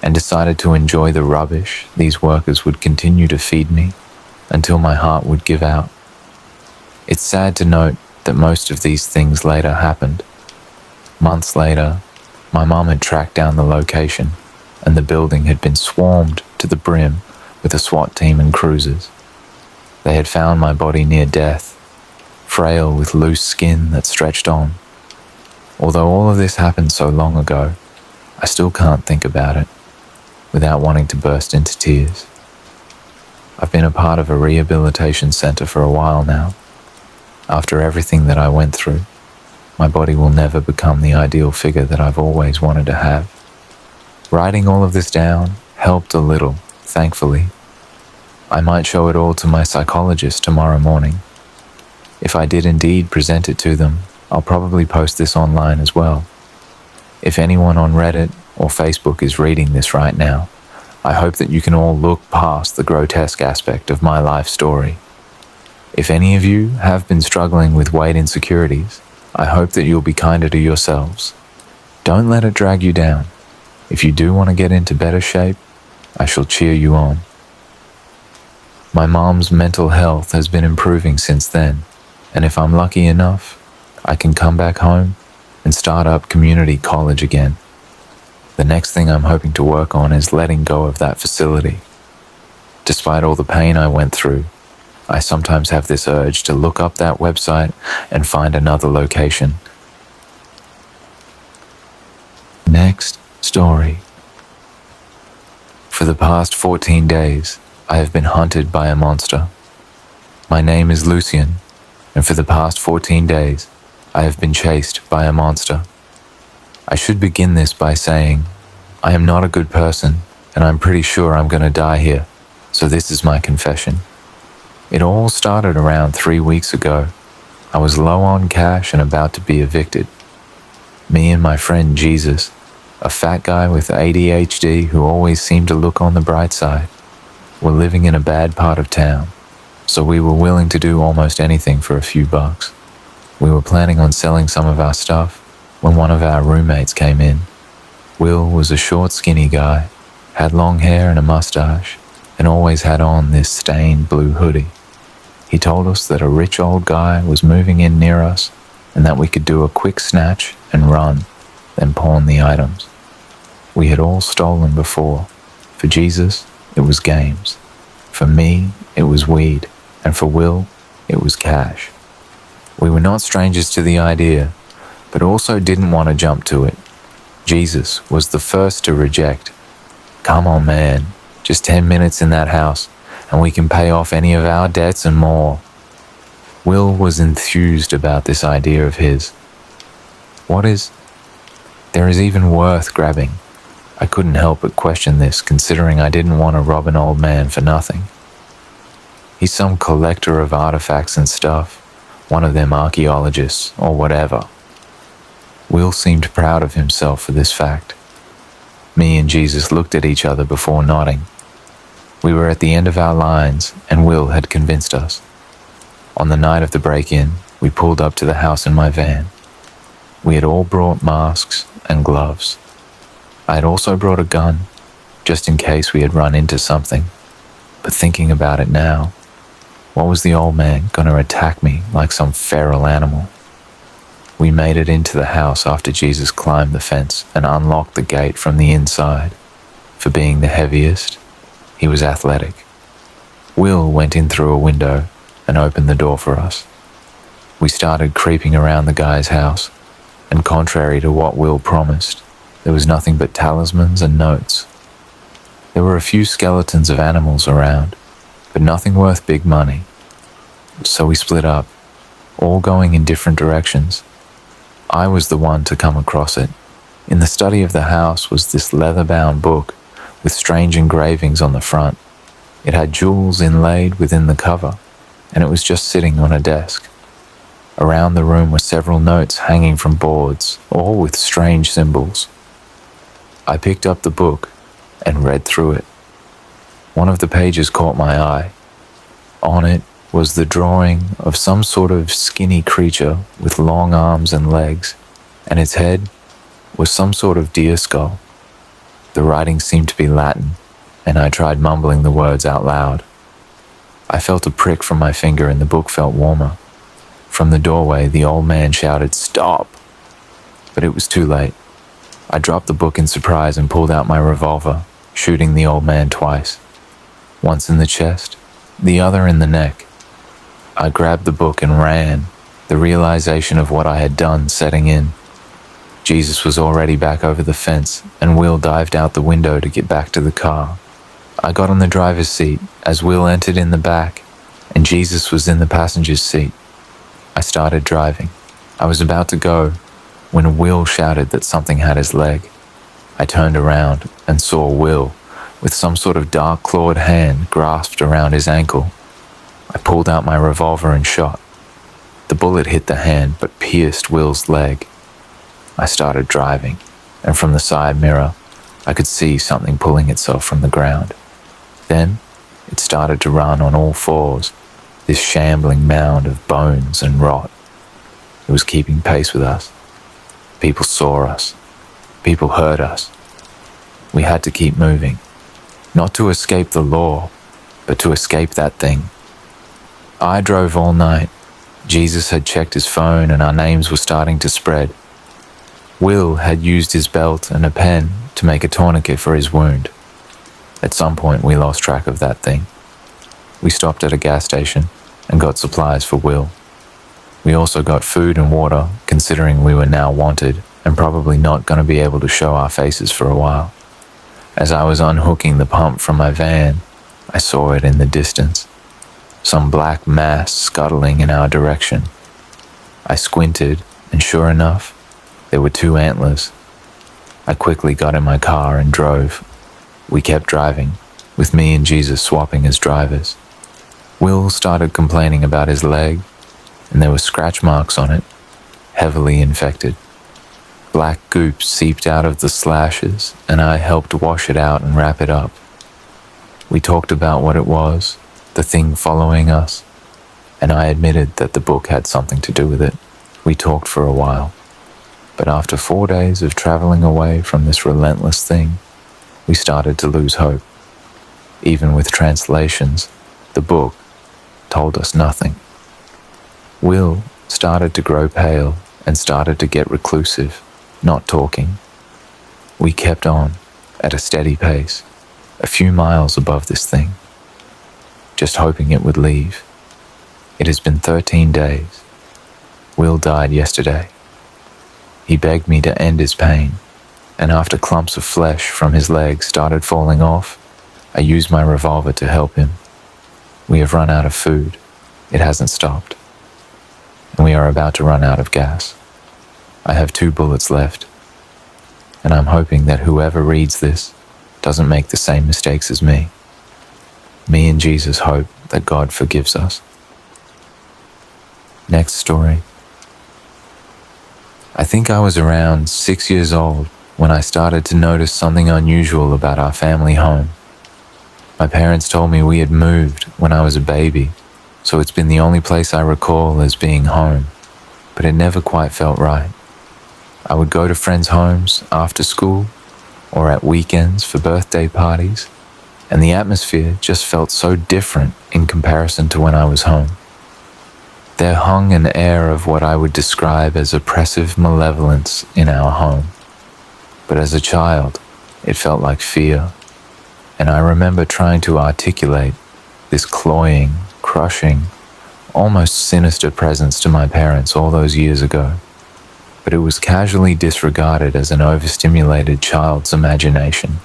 and decided to enjoy the rubbish these workers would continue to feed me until my heart would give out? It's sad to note that most of these things later happened. Months later, my mum had tracked down the location and the building had been swarmed to the brim with a SWAT team and cruisers. They had found my body near death, frail with loose skin that stretched on. Although all of this happened so long ago, I still can't think about it without wanting to burst into tears. I've been a part of a rehabilitation center for a while now. After everything that I went through, my body will never become the ideal figure that I've always wanted to have. Writing all of this down helped a little, thankfully. I might show it all to my psychologist tomorrow morning. If I did indeed present it to them, I'll probably post this online as well. If anyone on Reddit or Facebook is reading this right now, I hope that you can all look past the grotesque aspect of my life story. If any of you have been struggling with weight insecurities, I hope that you'll be kinder to yourselves. Don't let it drag you down. If you do want to get into better shape, I shall cheer you on. My mom's mental health has been improving since then, and if I'm lucky enough, I can come back home and start up community college again. The next thing I'm hoping to work on is letting go of that facility. Despite all the pain I went through, I sometimes have this urge to look up that website and find another location. Next story. For the past 14 days, I have been hunted by a monster. My name is Lucian, and for the past 14 days, I have been chased by a monster. I should begin this by saying, I am not a good person, and I'm pretty sure I'm going to die here, so this is my confession. It all started around 3 weeks ago. I was low on cash and about to be evicted. Me and my friend Jesus, a fat guy with ADHD who always seemed to look on the bright side, were living in a bad part of town, so we were willing to do almost anything for a few bucks. We were planning on selling some of our stuff when one of our roommates came in. Will was a short, skinny guy, had long hair and a mustache, and always had on this stained blue hoodie. He told us that a rich old guy was moving in near us and that we could do a quick snatch and run, then pawn the items. We had all stolen before. For Jesus, it was games. For me, it was weed. And for Will, it was cash. We were not strangers to the idea, but also didn't want to jump to it. Jesus was the first to reject. Come on, man, just 10 minutes in that house, and we can pay off any of our debts and more. Will was enthused about this idea of his. There is even worth grabbing. I couldn't help but question this, considering I didn't want to rob an old man for nothing. He's some collector of artifacts and stuff, one of them archaeologists or whatever. Will seemed proud of himself for this fact. Me and Jesus looked at each other before nodding. We were at the end of our lines, and Will had convinced us. On the night of the break-in, we pulled up to the house in my van. We had all brought masks and gloves. I had also brought a gun, just in case we had run into something. But thinking about it now, what was the old man going to attack me like some feral animal? We made it into the house after Jesus climbed the fence and unlocked the gate from the inside. For being the heaviest, he was athletic. Will went in through a window and opened the door for us. We started creeping around the guy's house, and contrary to what Will promised, there was nothing but talismans and notes. There were a few skeletons of animals around, but nothing worth big money. So we split up, all going in different directions. I was the one to come across it. In the study of the house was this leather-bound book with strange engravings on the front. It had jewels inlaid within the cover, and it was just sitting on a desk. Around the room were several notes hanging from boards, all with strange symbols. I picked up the book and read through it. One of the pages caught my eye. On it was the drawing of some sort of skinny creature with long arms and legs, and its head was some sort of deer skull. The writing seemed to be Latin, and I tried mumbling the words out loud. I felt a prick from my finger and the book felt warmer. From the doorway, the old man shouted, "Stop!" But it was too late. I dropped the book in surprise and pulled out my revolver, shooting the old man twice. Once in the chest, the other in the neck. I grabbed the book and ran, the realization of what I had done setting in. Jesus was already back over the fence, and Will dived out the window to get back to the car. I got on the driver's seat as Will entered in the back, and Jesus was in the passenger's seat. I started driving. I was about to go when Will shouted that something had his leg. I turned around and saw Will with some sort of dark-clawed hand grasped around his ankle. I pulled out my revolver and shot. The bullet hit the hand but pierced Will's leg. I started driving, and from the side mirror, I could see something pulling itself from the ground. Then, it started to run on all fours, this shambling mound of bones and rot. It was keeping pace with us. People saw us. People heard us. We had to keep moving, not to escape the law, but to escape that thing. I drove all night. Jesus had checked his phone and our names were starting to spread. Will had used his belt and a pen to make a tourniquet for his wound. At some point we lost track of that thing. We stopped at a gas station and got supplies for Will. We also got food and water, considering we were now wanted and probably not going to be able to show our faces for a while. As I was unhooking the pump from my van, I saw it in the distance. Some black mass scuttling in our direction. I squinted, and sure enough, there were two antlers. I quickly got in my car and drove. We kept driving, with me and Jesus swapping as drivers. Will started complaining about his leg, and there were scratch marks on it, heavily infected. Black goop seeped out of the slashes, and I helped wash it out and wrap it up. We talked about what it was, the thing following us, and I admitted that the book had something to do with it. We talked for a while, but after 4 days of traveling away from this relentless thing, we started to lose hope. Even with translations, the book told us nothing. Will started to grow pale and started to get reclusive, not talking. We kept on, at a steady pace, a few miles above this thing, just hoping it would leave. It has been 13 days. Will died yesterday. He begged me to end his pain, and after clumps of flesh from his legs started falling off, I used my revolver to help him. We have run out of food. It hasn't stopped. And we are about to run out of gas. I have 2 bullets left, and I'm hoping that whoever reads this doesn't make the same mistakes as me. Me and Jesus hope that God forgives us. Next story. I think I was around 6 years old when I started to notice something unusual about our family home. My parents told me we had moved when I was a baby, so it's been the only place I recall as being home, but it never quite felt right. I would go to friends' homes after school, or at weekends for birthday parties, and the atmosphere just felt so different in comparison to when I was home. There hung an air of what I would describe as oppressive malevolence in our home, but as a child, it felt like fear, and I remember trying to articulate this cloying, crushing, almost sinister presence to my parents all those years ago, but it was casually disregarded as an overstimulated child's imagination.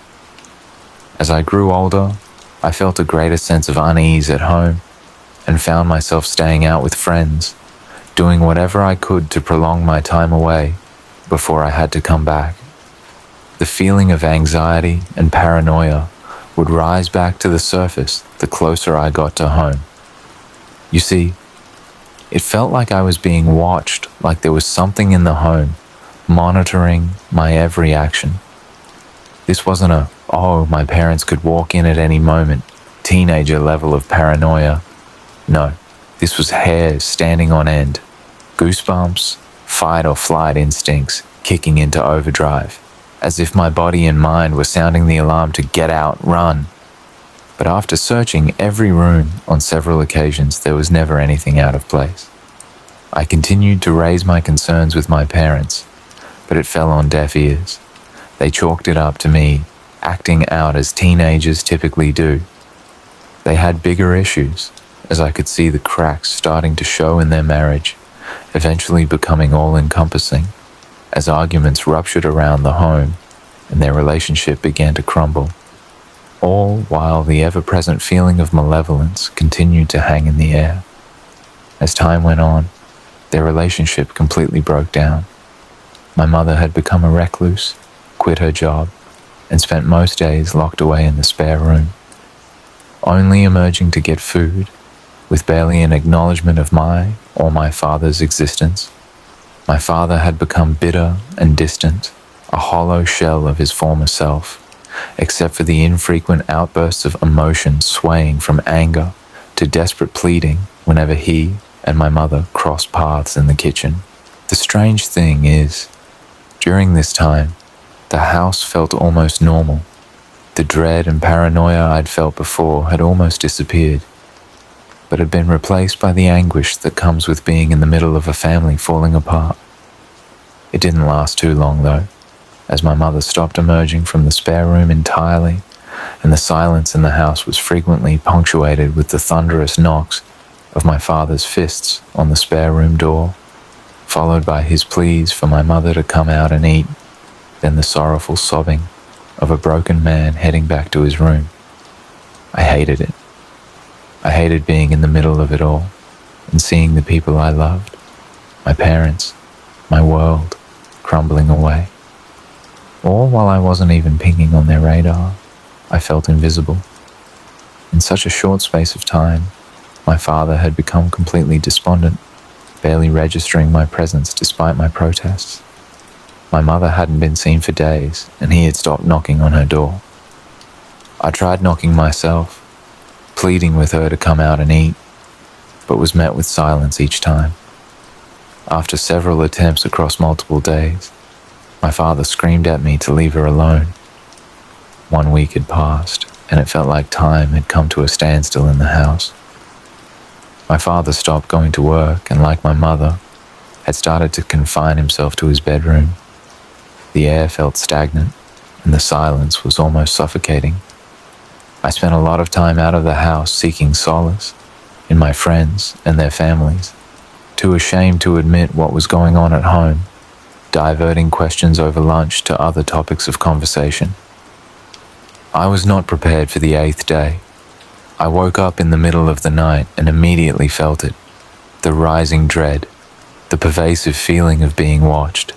As I grew older, I felt a greater sense of unease at home and found myself staying out with friends, doing whatever I could to prolong my time away before I had to come back. The feeling of anxiety and paranoia would rise back to the surface the closer I got to home. You see, it felt like I was being watched, like there was something in the home monitoring my every action. This wasn't a, oh, my parents could walk in at any moment, teenager level of paranoia. No, this was hairs standing on end, goosebumps, fight or flight instincts kicking into overdrive, as if my body and mind were sounding the alarm to get out, run. But after searching every room on several occasions, there was never anything out of place. I continued to raise my concerns with my parents, but it fell on deaf ears. They chalked it up to me acting out as teenagers typically do. They had bigger issues, as I could see the cracks starting to show in their marriage, eventually becoming all-encompassing, as arguments ruptured around the home and their relationship began to crumble, all while the ever-present feeling of malevolence continued to hang in the air. As time went on, their relationship completely broke down. My mother had become a recluse, quit her job, and spent most days locked away in the spare room, only emerging to get food, with barely an acknowledgement of my or my father's existence. My father had become bitter and distant, a hollow shell of his former self, except for the infrequent outbursts of emotion swaying from anger to desperate pleading whenever he and my mother crossed paths in the kitchen. The strange thing is, during this time, the house felt almost normal. The dread and paranoia I'd felt before had almost disappeared, but had been replaced by the anguish that comes with being in the middle of a family falling apart. It didn't last too long though, as my mother stopped emerging from the spare room entirely, and the silence in the house was frequently punctuated with the thunderous knocks of my father's fists on the spare room door, followed by his pleas for my mother to come out and eat, then the sorrowful sobbing of a broken man heading back to his room. I hated it. I hated being in the middle of it all and seeing the people I loved, my parents, my world, crumbling away. All while I wasn't even pinging on their radar, I felt invisible. In such a short space of time, my father had become completely despondent, barely registering my presence despite my protests. My mother hadn't been seen for days, and he had stopped knocking on her door. I tried knocking myself, pleading with her to come out and eat, but was met with silence each time. After several attempts across multiple days, my father screamed at me to leave her alone. 1 week had passed, and it felt like time had come to a standstill in the house. My father stopped going to work and, like my mother, had started to confine himself to his bedroom. The air felt stagnant, and the silence was almost suffocating. I spent a lot of time out of the house seeking solace in my friends and their families, too ashamed to admit what was going on at home, diverting questions over lunch to other topics of conversation. I was not prepared for the 8th day. I woke up in the middle of the night and immediately felt it, the rising dread, the pervasive feeling of being watched.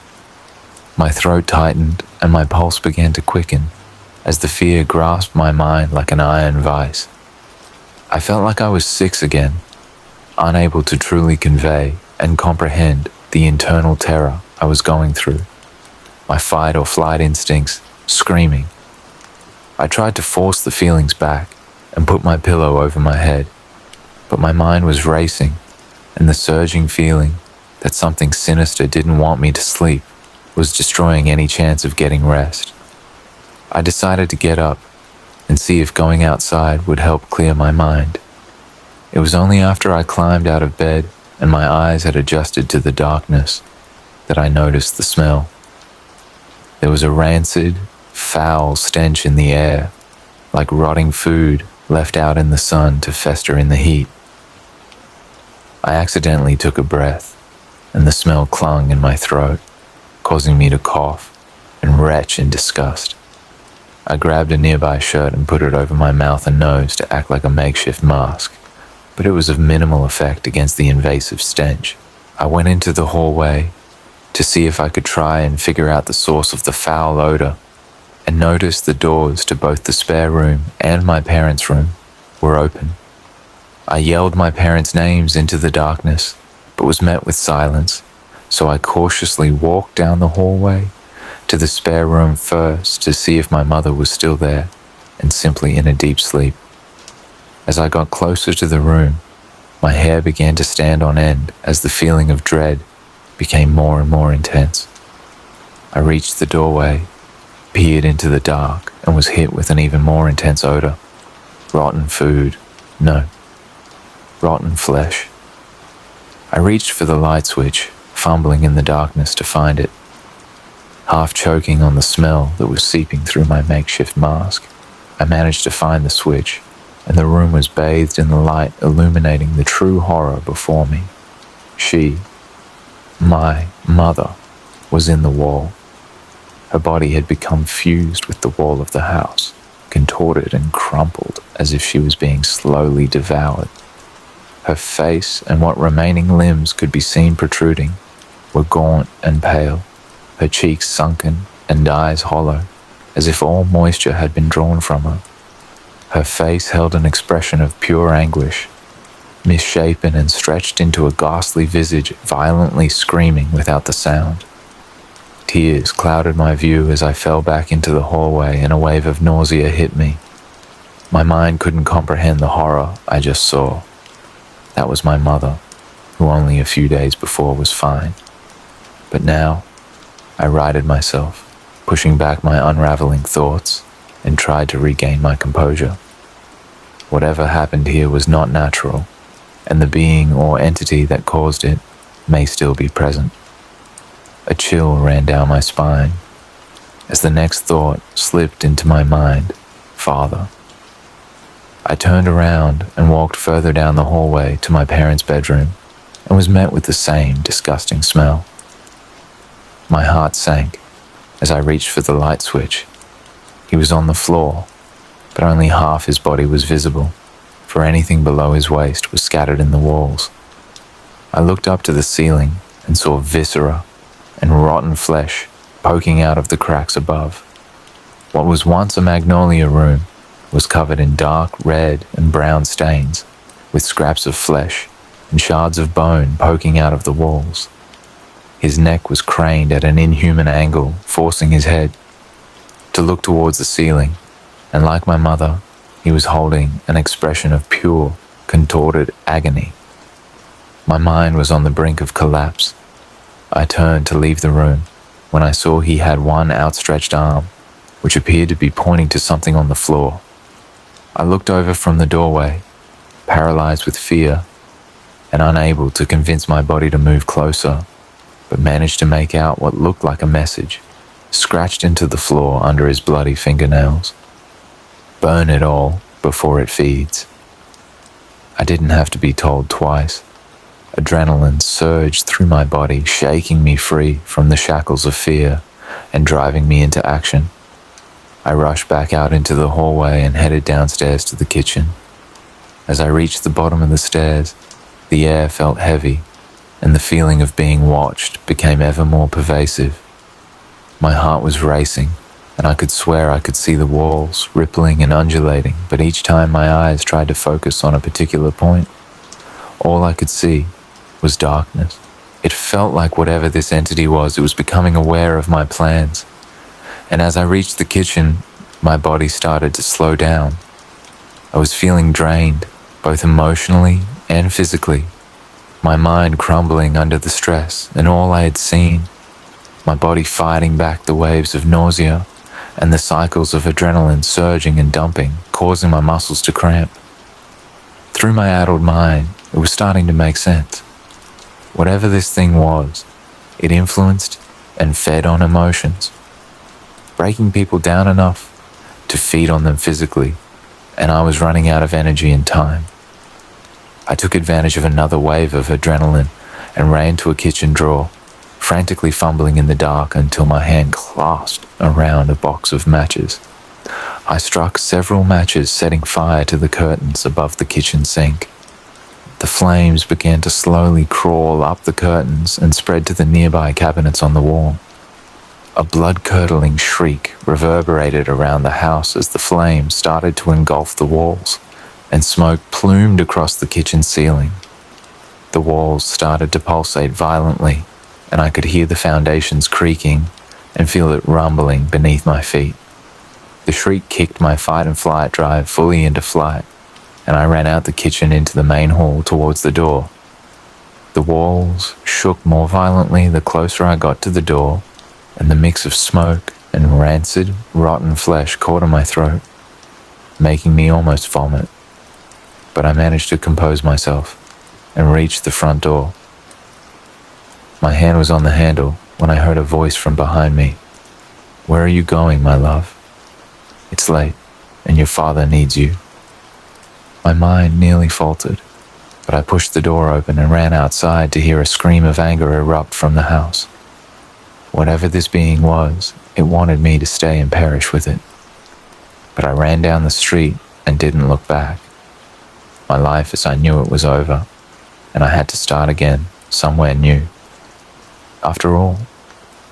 My throat tightened and my pulse began to quicken as the fear grasped my mind like an iron vice. I felt like I was 6 again, unable to truly convey and comprehend the internal terror I was going through, my fight or flight instincts screaming. I tried to force the feelings back and put my pillow over my head, but my mind was racing, and the surging feeling that something sinister didn't want me to sleep was destroying any chance of getting rest. I decided to get up and see if going outside would help clear my mind. It was only after I climbed out of bed and my eyes had adjusted to the darkness that I noticed the smell. There was a rancid, foul stench in the air, like rotting food left out in the sun to fester in the heat. I accidentally took a breath, and the smell clung in my throat, causing me to cough and retch in disgust. I grabbed a nearby shirt and put it over my mouth and nose to act like a makeshift mask, but it was of minimal effect against the invasive stench. I went into the hallway to see if I could try and figure out the source of the foul odor, and noticed the doors to both the spare room and my parents' room were open. I yelled my parents' names into the darkness, but was met with silence, so I cautiously walked down the hallway to the spare room first to see if my mother was still there and simply in a deep sleep. As I got closer to the room, my hair began to stand on end as the feeling of dread became more and more intense. I reached the doorway, peered into the dark, and was hit with an even more intense odor. Rotten food. No. Rotten flesh. I reached for the light switch, fumbling in the darkness to find it. Half choking on the smell that was seeping through my makeshift mask, I managed to find the switch, and the room was bathed in the light illuminating the true horror before me. She, my mother, was in the wall. Her body had become fused with the wall of the house, contorted and crumpled as if she was being slowly devoured. Her face and what remaining limbs could be seen protruding were gaunt and pale, her cheeks sunken and eyes hollow, as if all moisture had been drawn from her. Her face held an expression of pure anguish, misshapen and stretched into a ghastly visage violently screaming without the sound. Tears clouded my view as I fell back into the hallway and a wave of nausea hit me. My mind couldn't comprehend the horror I just saw. That was my mother, who only a few days before was fine. But now, I righted myself, pushing back my unraveling thoughts, and tried to regain my composure. Whatever happened here was not natural, and the being or entity that caused it may still be present. A chill ran down my spine as the next thought slipped into my mind: Father. I turned around and walked further down the hallway to my parents' bedroom and was met with the same disgusting smell. My heart sank as I reached for the light switch. He was on the floor, but only half his body was visible, for anything below his waist was scattered in the walls. I looked up to the ceiling and saw viscera and rotten flesh poking out of the cracks above. What was once a magnolia room was covered in dark red and brown stains, with scraps of flesh and shards of bone poking out of the walls. His neck was craned at an inhuman angle, forcing his head to look towards the ceiling, and like my mother, he was holding an expression of pure, contorted agony. My mind was on the brink of collapse. I turned to leave the room when I saw he had one outstretched arm, which appeared to be pointing to something on the floor. I looked over from the doorway, paralyzed with fear and unable to convince my body to move closer, but managed to make out what looked like a message, scratched into the floor under his bloody fingernails. Burn it all before it feeds. I didn't have to be told twice. Adrenaline surged through my body, shaking me free from the shackles of fear and driving me into action. I rushed back out into the hallway and headed downstairs to the kitchen. As I reached the bottom of the stairs, the air felt heavy, and the feeling of being watched became ever more pervasive. My heart was racing, and I could swear I could see the walls rippling and undulating, but each time my eyes tried to focus on a particular point, all I could see was darkness. It felt like whatever this entity was, it was becoming aware of my plans. And as I reached the kitchen, my body started to slow down. I was feeling drained, both emotionally and physically, my mind crumbling under the stress and all I had seen, my body fighting back the waves of nausea and the cycles of adrenaline surging and dumping, causing my muscles to cramp. Through my addled mind, it was starting to make sense. Whatever this thing was, it influenced and fed on emotions, breaking people down enough to feed on them physically, and I was running out of energy and time. I took advantage of another wave of adrenaline and ran to a kitchen drawer, frantically fumbling in the dark until my hand clasped around a box of matches. I struck several matches, setting fire to the curtains above the kitchen sink. The flames began to slowly crawl up the curtains and spread to the nearby cabinets on the wall. A blood-curdling shriek reverberated around the house as the flames started to engulf the walls, and smoke plumed across the kitchen ceiling. The walls started to pulsate violently, and I could hear the foundations creaking and feel it rumbling beneath my feet. The shriek kicked my fight and flight drive fully into flight, and I ran out the kitchen into the main hall towards the door. The walls shook more violently the closer I got to the door, and the mix of smoke and rancid, rotten flesh caught in my throat, making me almost vomit. But I managed to compose myself and reached the front door. My hand was on the handle when I heard a voice from behind me. "Where are you going, my love? It's late, and your father needs you." My mind nearly faltered, but I pushed the door open and ran outside to hear a scream of anger erupt from the house. Whatever this being was, it wanted me to stay and perish with it. But I ran down the street and didn't look back. My life as I knew it was over, and I had to start again, somewhere new. After all,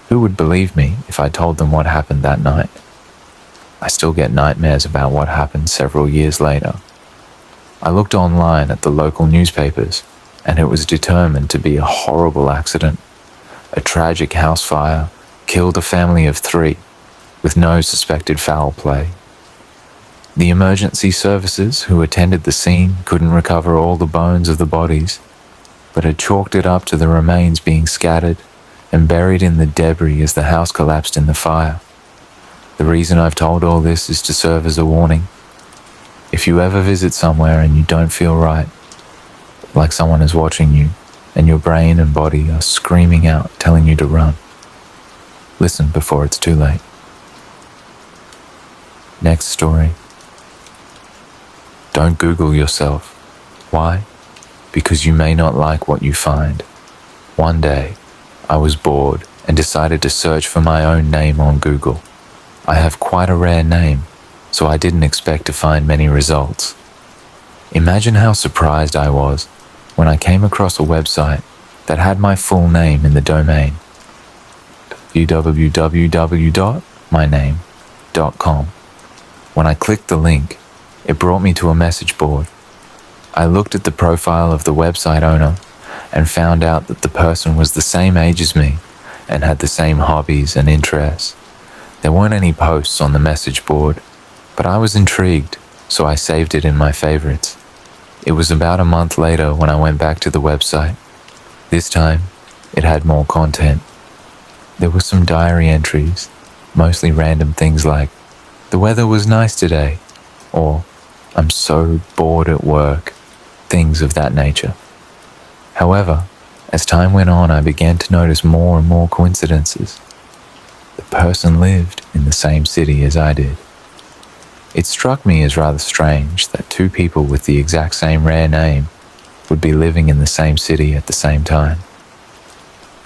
who would believe me if I told them what happened that night? I still get nightmares about what happened several years later. I looked online at the local newspapers, and it was determined to be a horrible accident. A tragic house fire killed a family of 3, with no suspected foul play. The emergency services who attended the scene couldn't recover all the bones of the bodies, but had chalked it up to the remains being scattered and buried in the debris as the house collapsed in the fire. The reason I've told all this is to serve as a warning. If you ever visit somewhere and you don't feel right, like someone is watching you, and your brain and body are screaming out, telling you to run, listen before it's too late. Next story. Don't Google yourself. Why? Because you may not like what you find. One day, I was bored and decided to search for my own name on Google. I have quite a rare name, so I didn't expect to find many results. Imagine how surprised I was when I came across a website that had my full name in the domain, www.myname.com. When I clicked the link, it brought me to a message board. I looked at the profile of the website owner and found out that the person was the same age as me and had the same hobbies and interests. There weren't any posts on the message board, but I was intrigued, so I saved it in my favorites. It was about a month later when I went back to the website. This time, it had more content. There were some diary entries, mostly random things like, "The weather was nice today," or "I'm so bored at work," things of that nature. However, as time went on, I began to notice more and more coincidences. The person lived in the same city as I did. It struck me as rather strange that 2 people with the exact same rare name would be living in the same city at the same time.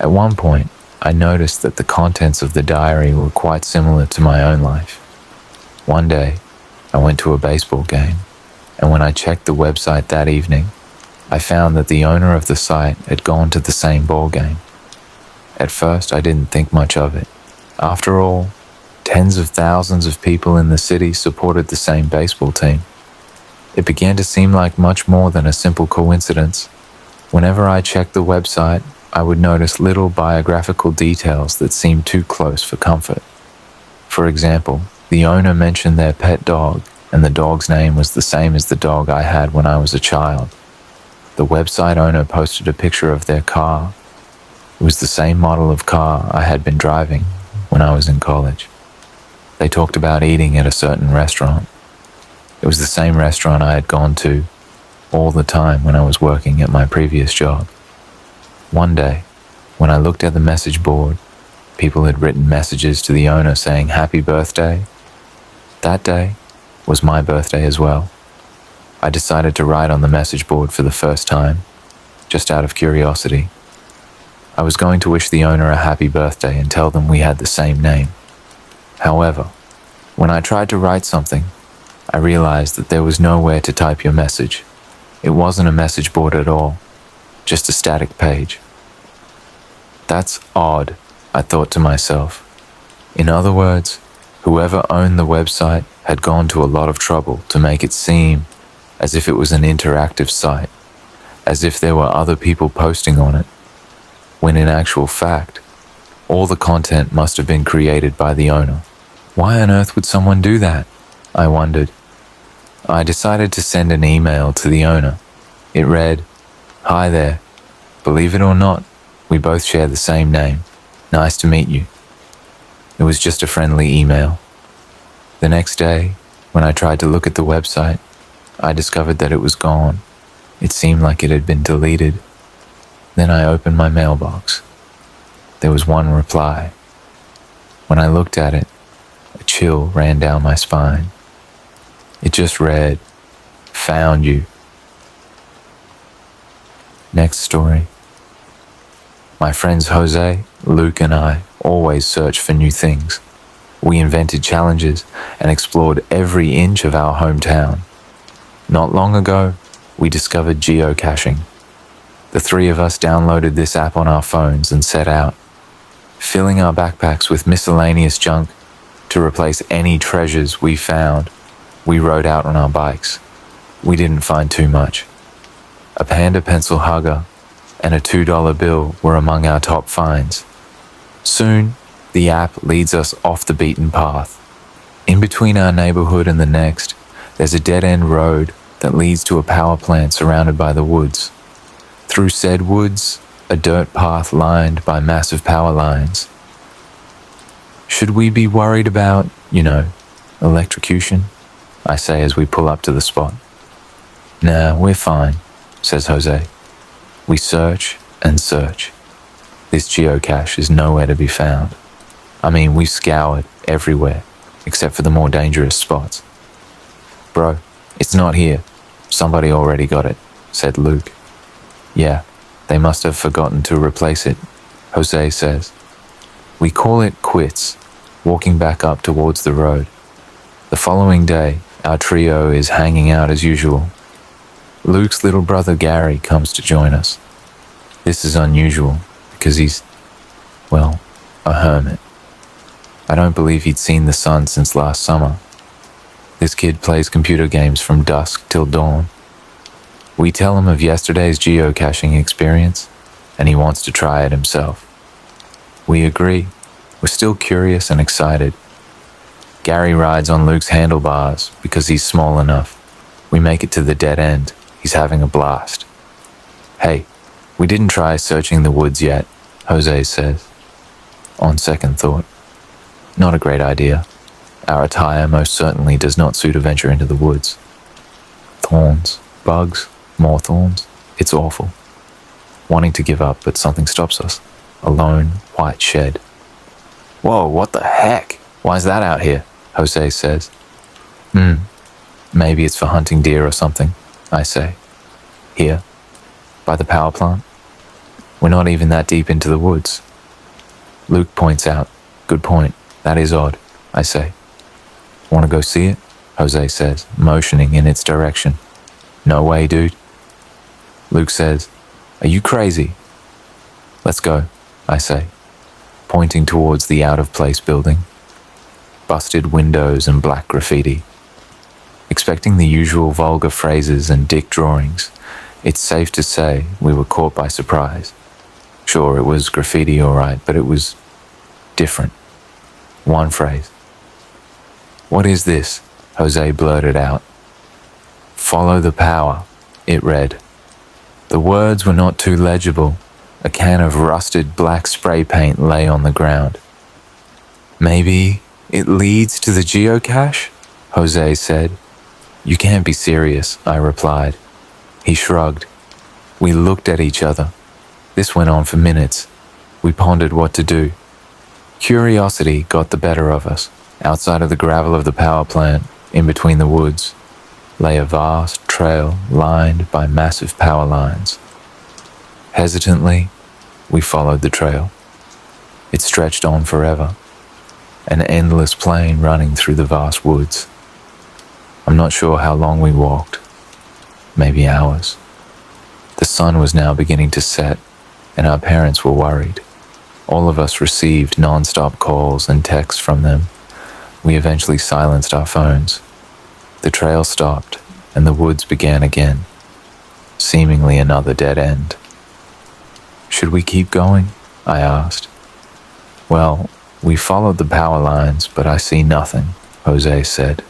At one point, I noticed that the contents of the diary were quite similar to my own life. One day, I went to a baseball game, and when I checked the website that evening, I found that the owner of the site had gone to the same ball game. At first, I didn't think much of it. After all, tens of thousands of people in the city supported the same baseball team. It began to seem like much more than a simple coincidence. Whenever I checked the website, I would notice little biographical details that seemed too close for comfort. For example, the owner mentioned their pet dog, and the dog's name was the same as the dog I had when I was a child. The website owner posted a picture of their car. It was the same model of car I had been driving when I was in college. They talked about eating at a certain restaurant. It was the same restaurant I had gone to all the time when I was working at my previous job. One day, when I looked at the message board, people had written messages to the owner saying happy birthday. That day was my birthday as well. I decided to write on the message board for the first time, just out of curiosity. I was going to wish the owner a happy birthday and tell them we had the same name. However, when I tried to write something, I realized that there was nowhere to type your message. It wasn't a message board at all, just a static page. That's odd, I thought to myself. In other words, whoever owned the website had gone to a lot of trouble to make it seem as if it was an interactive site, as if there were other people posting on it, when in actual fact, all the content must have been created by the owner. Why on earth would someone do that? I wondered. I decided to send an email to the owner. It read, "Hi there. Believe it or not, we both share the same name. Nice to meet you." It was just a friendly email. The next day, when I tried to look at the website, I discovered that it was gone. It seemed like it had been deleted. Then I opened my mailbox. There was one reply. When I looked at it, a chill ran down my spine. It just read, "Found you." Next story. My friends Jose, Luke, and I always search for new things. We invented challenges and explored every inch of our hometown. Not long ago, we discovered geocaching. The three of us downloaded this app on our phones and set out, filling our backpacks with miscellaneous junk to replace any treasures we found. We rode out on our bikes. We didn't find too much. A panda pencil hugger and a $2 bill were among our top finds. Soon, the app leads us off the beaten path. In between our neighborhood and the next, there's a dead-end road that leads to a power plant surrounded by the woods. Through said woods, a dirt path lined by massive power lines. Should we be worried about, electrocution? I say as we pull up to the spot. Nah, we're fine, says Jose. We search and search. This geocache is nowhere to be found. I mean, we've scoured everywhere, except for the more dangerous spots. Bro, it's not here. Somebody already got it, said Luke. Yeah, they must have forgotten to replace it, Jose says. We call it quits, walking back up towards the road. The following day, our trio is hanging out as usual. Luke's little brother Gary comes to join us. This is unusual because he's, a hermit. I don't believe he'd seen the sun since last summer. This kid plays computer games from dusk till dawn. We tell him of yesterday's geocaching experience, and he wants to try it himself. We agree. We're still curious and excited. Gary rides on Luke's handlebars because he's small enough. We make it to the dead end. He's having a blast. Hey, we didn't try searching the woods yet, Jose says. On second thought, not a great idea. Our attire most certainly does not suit a venture into the woods. Thorns, bugs, more thorns. It's awful. Wanting to give up, but something stops us. A lone, white shed. Whoa, what the heck? Why's that out here? Jose says. Maybe it's for hunting deer or something, I say. Here, by the power plant. We're not even that deep into the woods. Luke points out. Good point. That is odd, I say. Want to go see it? Jose says, motioning in its direction. No way, dude. Luke says, are you crazy? Let's go, I say, pointing towards the out-of-place building. Busted windows and black graffiti. Expecting the usual vulgar phrases and dick drawings, it's safe to say we were caught by surprise. Sure, it was graffiti all right, but it was different. One phrase. What is this? Jose blurted out. Follow the power, it read. The words were not too legible. A can of rusted black spray paint lay on the ground. Maybe It leads to the geocache? Jose said. You can't be serious, I replied. He shrugged. We looked at each other. This went on for minutes. We pondered what to do. Curiosity got the better of us. Outside of the gravel of the power plant, in between the woods, lay a vast trail lined by massive power lines. Hesitantly, we followed the trail. It stretched on forever, an endless plain running through the vast woods. I'm not sure how long we walked, maybe hours. The sun was now beginning to set, and our parents were worried. All of us received non-stop calls and texts from them. We eventually silenced our phones. The trail stopped, and the woods began again, seemingly another dead end. Should we keep going? I asked. Well, we followed the power lines, but I see nothing, Jose said.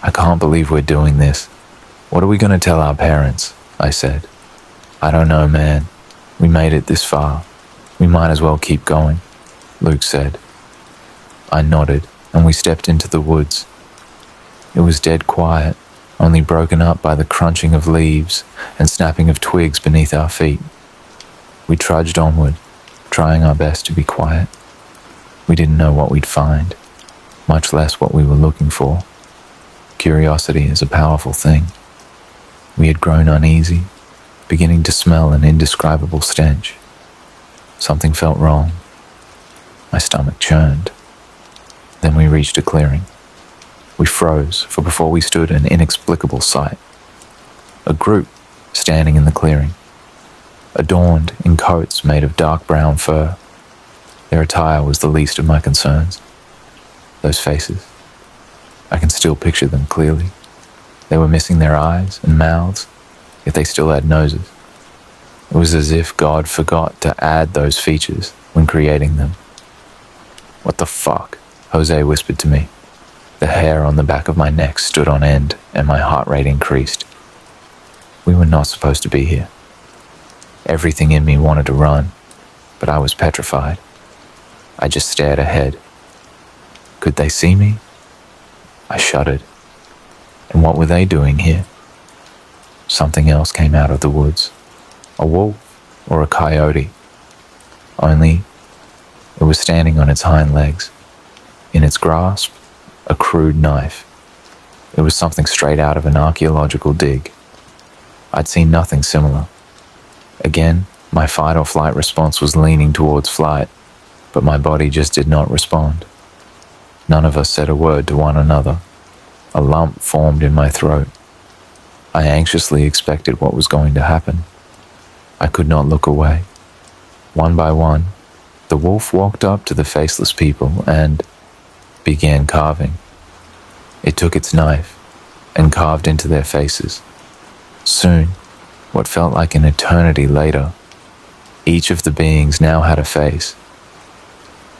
I can't believe we're doing this. What are we going to tell our parents? I said. I don't know, man. We made it this far. We might as well keep going, Luke said. I nodded, and we stepped into the woods. It was dead quiet, only broken up by the crunching of leaves and snapping of twigs beneath our feet. We trudged onward, trying our best to be quiet. We didn't know what we'd find, much less what we were looking for. Curiosity is a powerful thing. We had grown uneasy, beginning to smell an indescribable stench. Something felt wrong. My stomach churned. Then we reached a clearing. We froze, for before we stood an inexplicable sight. A group standing in the clearing, adorned in coats made of dark brown fur. Their attire was the least of my concerns. Those faces, I can still picture them clearly. They were missing their eyes and mouths, yet they still had noses. It was as if God forgot to add those features when creating them. What the fuck? Jose whispered to me. The hair on the back of my neck stood on end and my heart rate increased. We were not supposed to be here. Everything in me wanted to run, but I was petrified. I just stared ahead. Could they see me? I shuddered. And what were they doing here? Something else came out of the woods. A wolf or a coyote. Only it was standing on its hind legs. In its grasp, a crude knife. It was something straight out of an archaeological dig. I'd seen nothing similar. Again, my fight or flight response was leaning towards flight, but my body just did not respond. None of us said a word to one another. A lump formed in my throat. I anxiously expected what was going to happen. I could not look away. One by one, the wolf walked up to the faceless people and began carving. It took its knife and carved into their faces. Soon, what felt like an eternity later, each of the beings now had a face.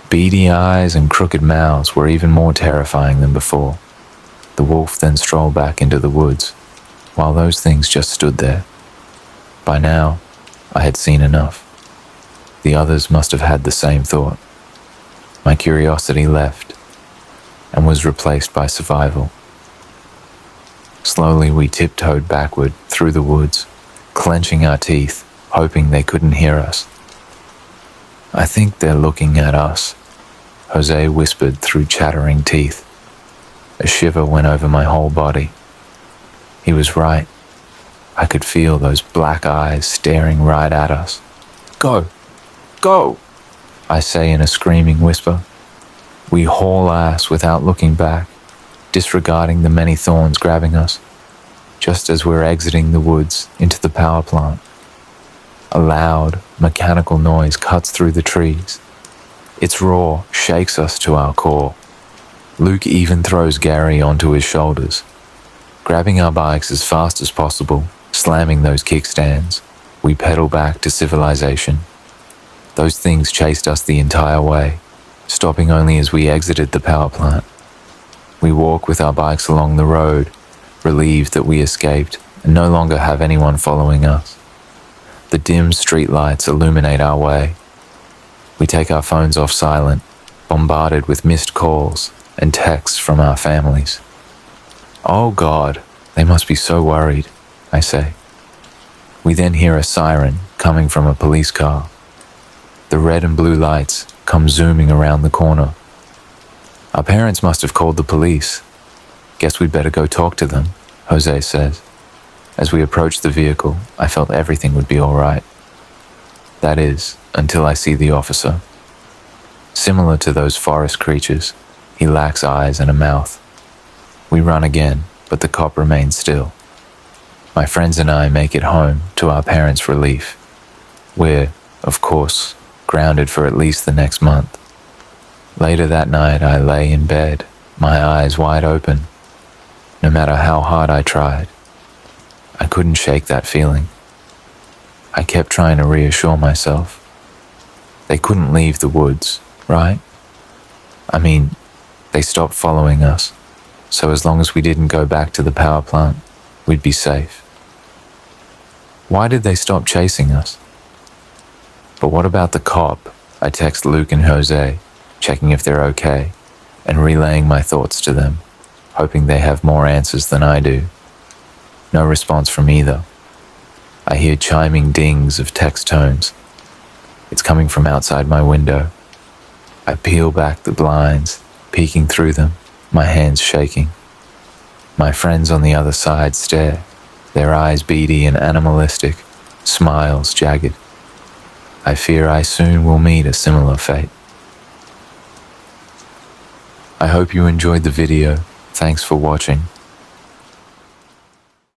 Beady eyes and crooked mouths were even more terrifying than before. The wolf then strolled back into the woods, while those things just stood there. By now, I had seen enough. The others must have had the same thought. My curiosity left and was replaced by survival. Slowly we tiptoed backward through the woods, clenching our teeth, hoping they couldn't hear us. I think they're looking at us, Jose whispered through chattering teeth. A shiver went over my whole body. He was right. I could feel those black eyes staring right at us. Go! Go! I say in a screaming whisper. We haul ass without looking back, disregarding the many thorns grabbing us, just as we're exiting the woods into the power plant. A loud, mechanical noise cuts through the trees. Its roar shakes us to our core. Luke even throws Gary onto his shoulders. Grabbing our bikes as fast as possible, slamming those kickstands, we pedal back to civilization. Those things chased us the entire way, stopping only as we exited the power plant. We walk with our bikes along the road, relieved that we escaped and no longer have anyone following us. The dim streetlights illuminate our way. We take our phones off silent, bombarded with missed calls, and texts from our families. "Oh God, they must be so worried," I say. We then hear a siren coming from a police car. The red and blue lights come zooming around the corner. "Our parents must have called the police. Guess we'd better go talk to them," Jose says. As we approach the vehicle, I felt everything would be all right. That is, until I see the officer. Similar to those forest creatures, he lacks eyes and a mouth. We run again, but the cop remains still. My friends and I make it home, to our parents' relief. We're, of course, grounded for at least the next month. Later that night, I lay in bed, my eyes wide open. No matter how hard I tried, I couldn't shake that feeling. I kept trying to reassure myself. They couldn't leave the woods, right? I mean, they stopped following us, so as long as we didn't go back to the power plant, we'd be safe. Why did they stop chasing us? But what about the cop? I text Luke and Jose, checking if they're okay, and relaying my thoughts to them, hoping they have more answers than I do. No response from either. I hear chiming dings of text tones. It's coming from outside my window. I peel back the blinds, peeking through them, my hands shaking. My friends on the other side stare, their eyes beady and animalistic, smiles jagged. I fear I soon will meet a similar fate. I hope you enjoyed the video. Thanks for watching.